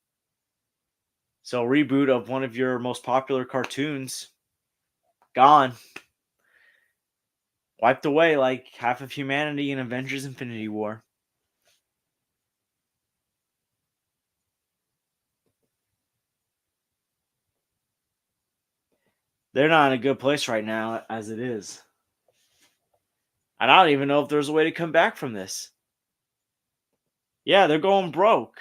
So a reboot of one of your most popular cartoons gone, wiped away like half of humanity in Avengers Infinity War. They're not in a good place right now as it is. And I don't even know if there's a way to come back from this. Yeah, they're going broke.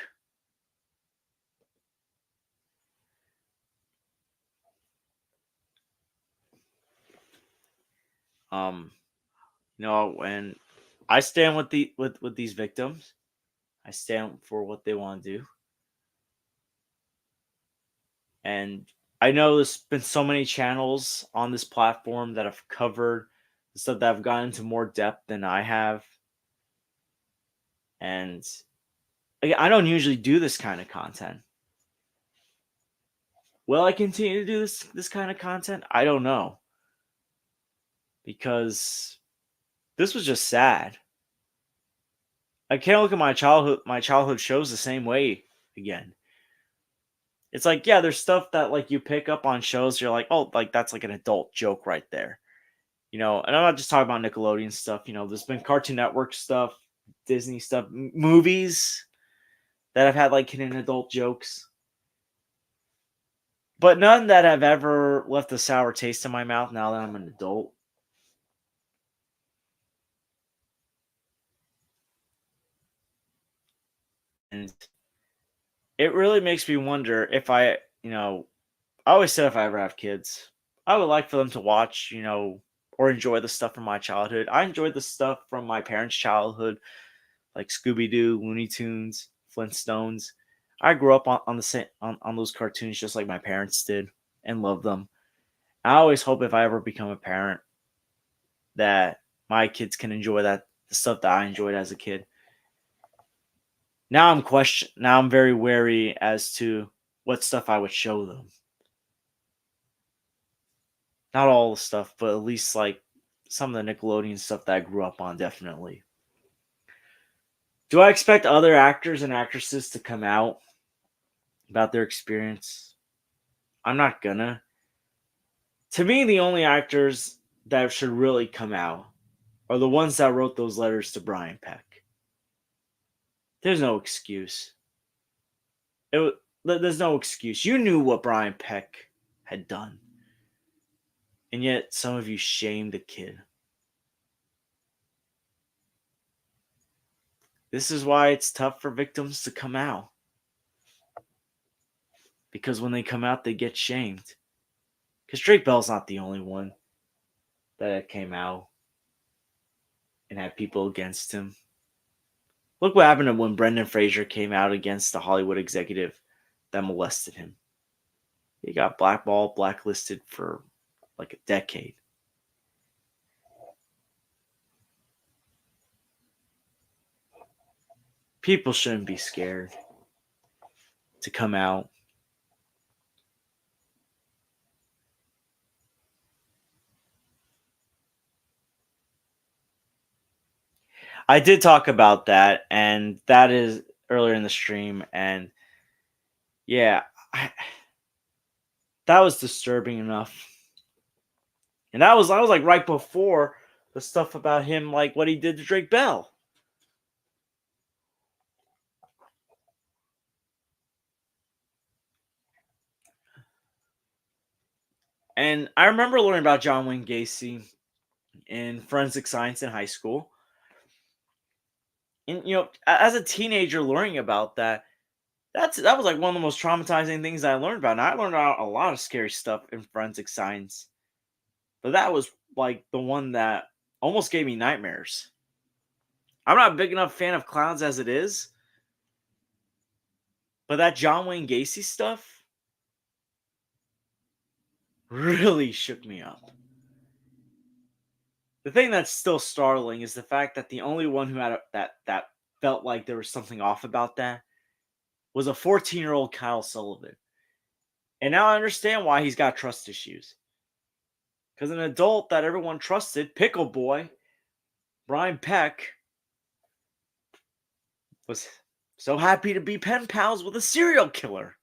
Um, and I stand with with these victims. I stand for what they want to do. And I know there's been so many channels on this platform that have covered the stuff that have gone into more depth than I have. And again, I don't usually do this kind of content. Will I continue to do this kind of content? I don't know. Because this was just sad. I can't look at my childhood shows the same way again. It's like, yeah, there's stuff that like you pick up on shows, you're like, oh, like that's like an adult joke right there. And I'm not just talking about Nickelodeon stuff, there's been Cartoon Network stuff, Disney stuff, movies that have had like hidden adult jokes. But none that have ever left a sour taste in my mouth now that I'm an adult. And it really makes me wonder if I always said if I ever have kids, I would like for them to watch, or enjoy the stuff from my childhood. I enjoyed the stuff from my parents' childhood, like Scooby Doo, Looney Tunes, Flintstones. I grew up on the same on those cartoons just like my parents did and loved them. I always hope if I ever become a parent that my kids can enjoy the stuff that I enjoyed as a kid. Now I'm very wary as to what stuff I would show them. Not all the stuff, but at least like some of the Nickelodeon stuff that I grew up on, definitely. Do I expect other actors and actresses to come out about their experience? I'm not gonna. To me, the only actors that should really come out are the ones that wrote those letters to Brian Peck. There's no excuse. There's no excuse. You knew what Brian Peck had done, and yet some of you shamed the kid. This is why it's tough for victims to come out. Because when they come out, they get shamed. Because Drake Bell's not the only one that came out and had people against him. Look what happened when Brendan Fraser came out against the Hollywood executive that molested him. He got blackballed, blacklisted for like a decade. People shouldn't be scared to come out. I did talk about that, and that is earlier in the stream, and yeah, that was disturbing enough. And that was like right before the stuff about him, like what he did to Drake Bell. And I remember learning about John Wayne Gacy in forensic science in high school. And as a teenager learning about that was like one of the most traumatizing things I learned about. And I learned about a lot of scary stuff in forensic science. But that was like the one that almost gave me nightmares. I'm not a big enough fan of clowns as it is, but that John Wayne Gacy stuff really shook me up. The thing that's still startling is the fact that the only one who had that felt like there was something off about that was a 14-year-old Kyle Sullivan. And now I understand why he's got trust issues. Because an adult that everyone trusted, Pickle Boy, Brian Peck, was so happy to be pen pals with a serial killer.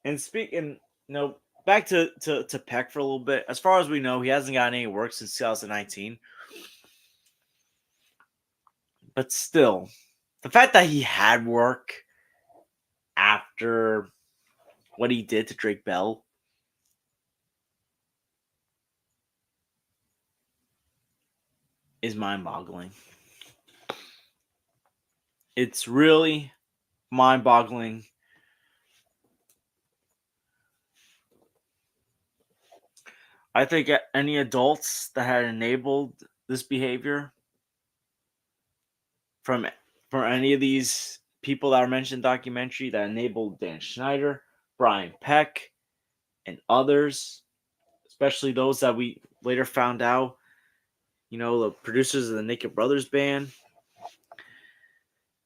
And speaking, back to Peck for a little bit. As far as we know, he hasn't gotten any work since 2019. But still, the fact that he had work after what he did to Drake Bell is mind-boggling. It's really mind-boggling. I think any adults that had enabled this behavior from any of these people that are mentioned in the documentary that enabled Dan Schneider, Brian Peck, and others, especially those that we later found out, the producers of the Naked Brothers band,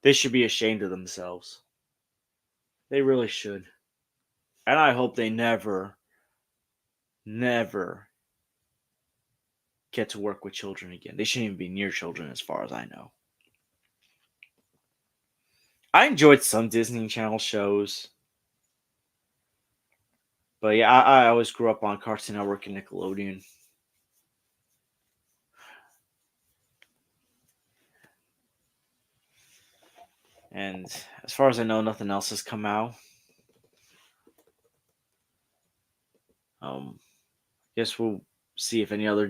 they should be ashamed of themselves. They really should. And I hope they never get to work with children again. They shouldn't even be near children as far as I know. I enjoyed some Disney Channel shows. But yeah, I always grew up on Cartoon Network and Nickelodeon. And as far as I know, nothing else has come out. Guess we'll see if any other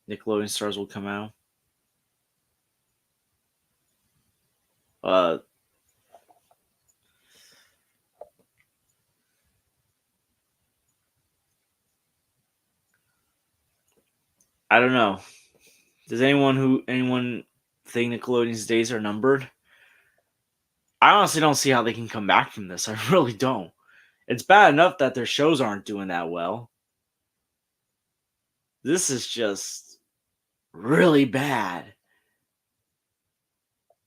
Nickelodeon stars will come out. I don't know. Does anyone think Nickelodeon's days are numbered. I honestly don't see how they can come back from this. I really don't. It's bad enough that their shows aren't doing that well. This is just really bad.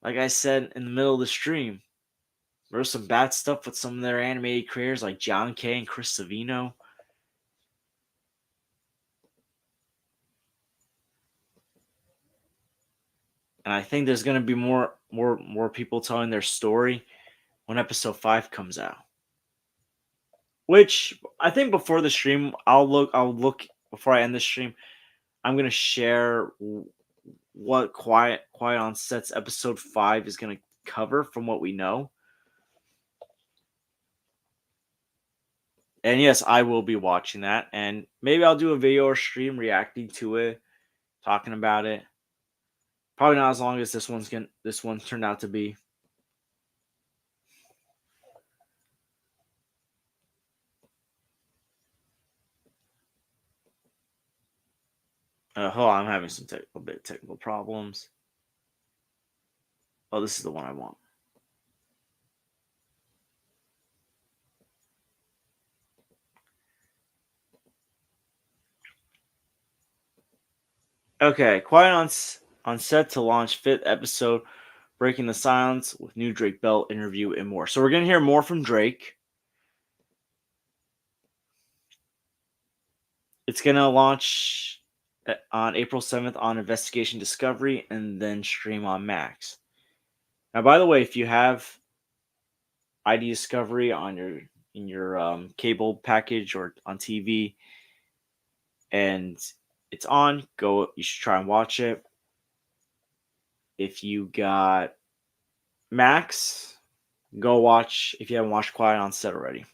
Like I said in the middle of the stream, there was some bad stuff with some of their animated creators like John Kay and Chris Savino. And I think there's gonna be more people telling their story when episode 5 comes out. Which I think before the stream, I'll look before I end the stream. I'm gonna share what Quiet on Set's episode 5 is gonna cover from what we know. And yes, I will be watching that, and maybe I'll do a video or stream reacting to it, talking about it. Probably not as long as this one turned out to be. Hold on, I'm having some a bit of technical problems. Oh, this is the one I want. Okay, Quiet on Set to launch 5th episode, Breaking the Silence with new Drake Bell interview and more. So we're gonna hear more from Drake. It's gonna launch on April 7th on Investigation Discovery and then stream on Max. Now, by the way, if you have ID Discovery on your cable package or on TV, and it's on, you should try and watch it. If you got Max, go watch if you haven't watched Quiet on Set already.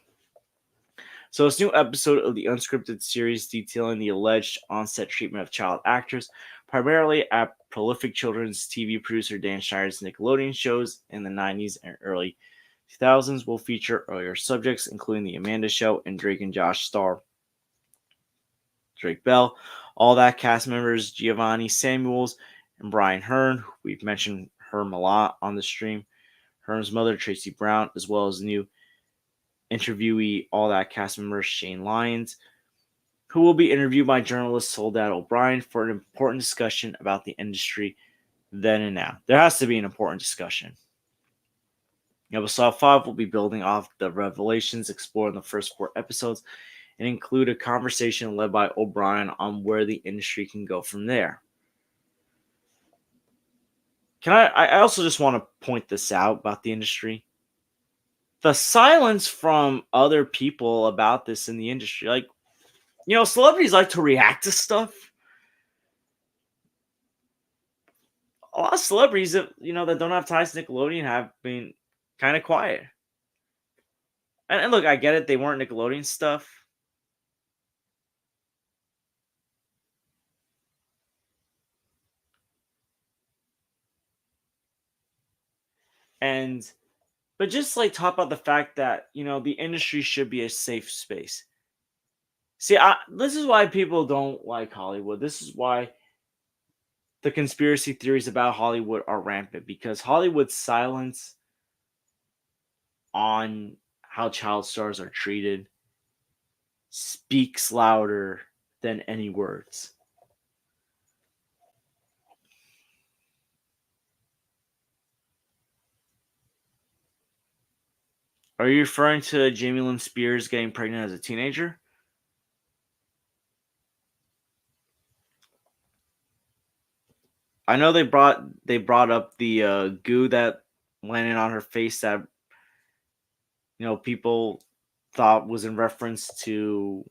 So this new episode of the unscripted series detailing the alleged on-set treatment of child actors, primarily at prolific children's TV producer Dan Schneider's Nickelodeon shows in the 90s and early 2000s, will feature earlier subjects, including The Amanda Show and Drake and Josh star Drake Bell. All that cast members, Giovanni Samuels and Brian Hearn, we've mentioned Hearn a lot on the stream, Hearn's mother, Tracy Brown, as well as new interviewee, all that cast member Shane Lyons, who will be interviewed by journalist Soledad O'Brien for an important discussion about the industry then and now. There has to be an important discussion. Episode 5 will be building off the revelations explored in the first 4 episodes and include a conversation led by O'Brien on where the industry can go from there. I also just want to point this out about the industry. The silence from other people about this in the industry, like, celebrities like to react to stuff. A lot of celebrities that don't have ties to Nickelodeon have been kind of quiet. And look, I get it; they weren't Nickelodeon stuff. But just like talk about the fact that the industry should be a safe space. See, this is why people don't like Hollywood. This is why the conspiracy theories about Hollywood are rampant, because Hollywood's silence on how child stars are treated speaks louder than any words. Are you referring to Jamie Lynn Spears getting pregnant as a teenager? I know they brought up the goo that landed on her face that people thought was in reference to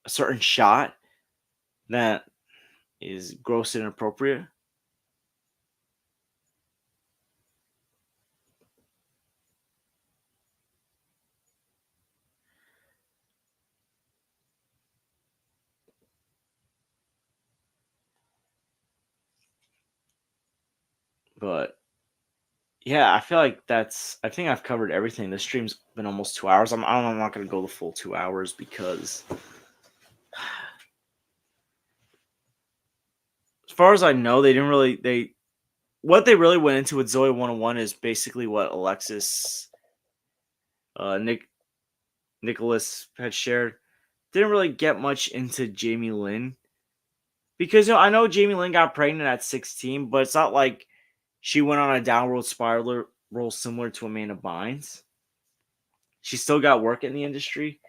a certain shot that is gross and inappropriate. But yeah, I feel like I think I've covered everything. This stream's been almost 2 hours. I'm not going to go the full 2 hours because, as far as I know, they didn't really what they really went into with Zoe 101 is basically what Alexis, Nick, Nicholas had shared. Didn't really get much into Jamie Lynn because I know Jamie Lynn got pregnant at 16, but it's not like she went on a downward spiral similar to Amanda Bynes. She still got work in the industry,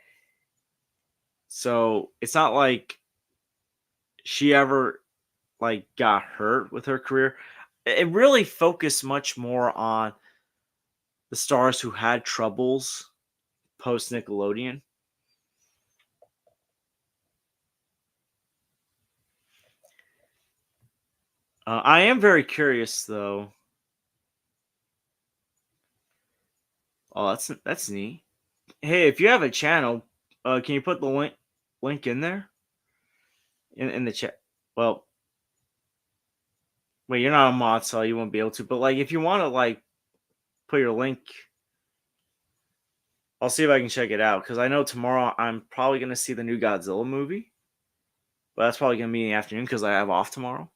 so it's not like she ever like got hurt with her career. It really focused much more on the stars who had troubles post Nickelodeon. I am very curious though. Oh, that's neat. Hey, if you have a channel, can you put the link in there in the chat? Well, wait, you're not a mod, so you won't be able to. But like, if you want to like put your link, I'll see if I can check it out because I know tomorrow I'm probably gonna see the new Godzilla movie, but that's probably gonna be in the afternoon because I have off tomorrow.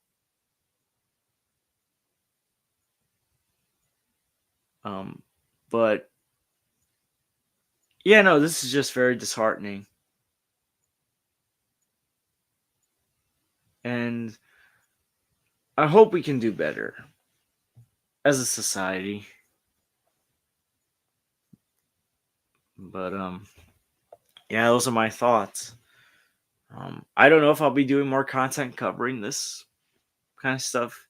Um, but yeah, no, this is just very disheartening, and I hope we can do better as a society. But yeah, those are my thoughts. I don't know if I'll be doing more content covering this kind of stuff.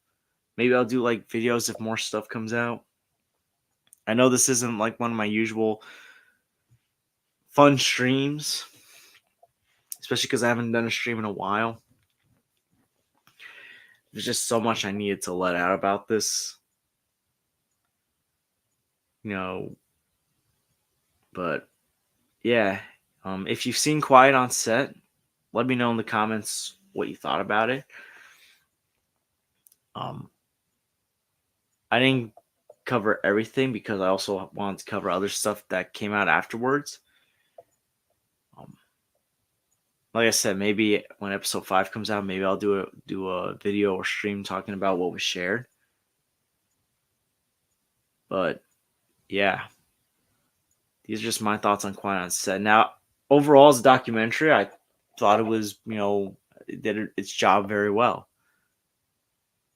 Maybe I'll do like videos if more stuff comes out. I know this isn't like one of my usual fun streams, especially because I haven't done a stream in a while. There's just so much I needed to let out about this, you know. But yeah, if you've seen Quiet on Set, let me know in the comments what you thought about it. Um, I didn't cover everything because I also wanted to cover other stuff that came out afterwards. Um, like I said, maybe when episode 5 comes out, maybe I'll do a video or stream talking about what was shared. But yeah, these are just my thoughts on Quiet on Set. Now, overall, as a documentary, I thought it was, it did its job very well.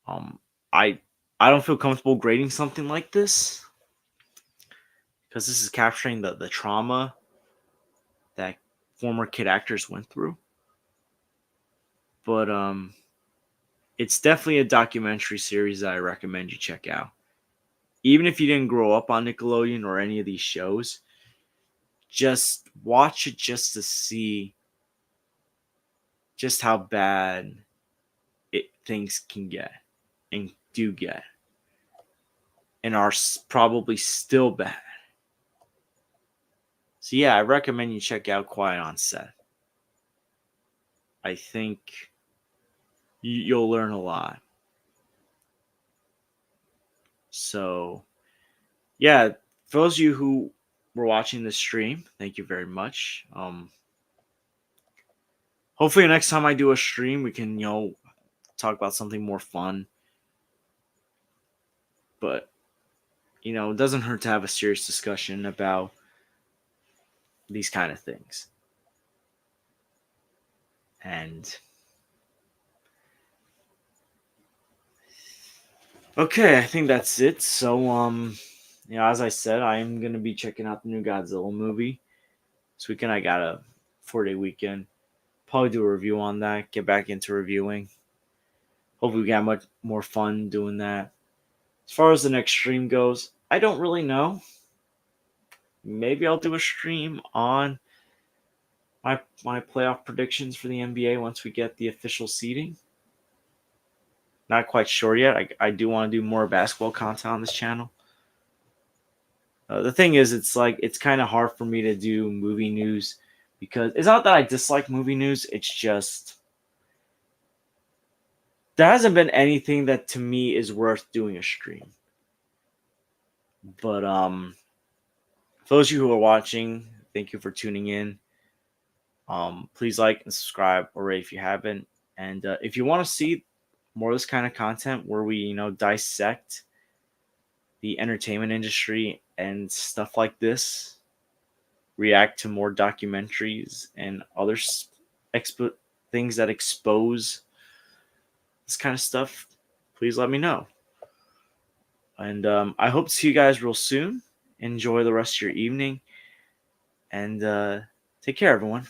Um, I I don't feel comfortable grading something like this because this is capturing the trauma that former kid actors went through. But it's definitely a documentary series that I recommend you check out. Even if you didn't grow up on Nickelodeon or any of these shows, just watch it just to see just how bad things can get and do get and are probably still bad. So yeah, I recommend you check out Quiet on Set. I think you'll learn a lot. So yeah, for those of you who were watching this stream, thank you very much. Hopefully next time I do a stream, we can talk about something more fun. But it doesn't hurt to have a serious discussion about these kind of things. And okay, I think that's it. So as I said, I am gonna be checking out the new Godzilla movie this weekend. I got a 4-day weekend. Probably do a review on that. Get back into reviewing. Hopefully, we got much more fun doing that. As far as the next stream goes, I don't really know. Maybe I'll do a stream on my playoff predictions for the NBA once we get the official seeding. Not quite sure yet. I do want to do more basketball content on this channel. The thing is, it's kind of hard for me to do movie news because it's not that I dislike movie news. It's just there hasn't been anything that to me is worth doing a stream. But for those of you who are watching, thank you for tuning in. Please like and subscribe already if you haven't. And if you want to see more of this kind of content where we, dissect the entertainment industry and stuff like this, react to more documentaries and other things that expose this kind of stuff, please let me know. And I hope to see you guys real soon. Enjoy the rest of your evening, and take care, everyone.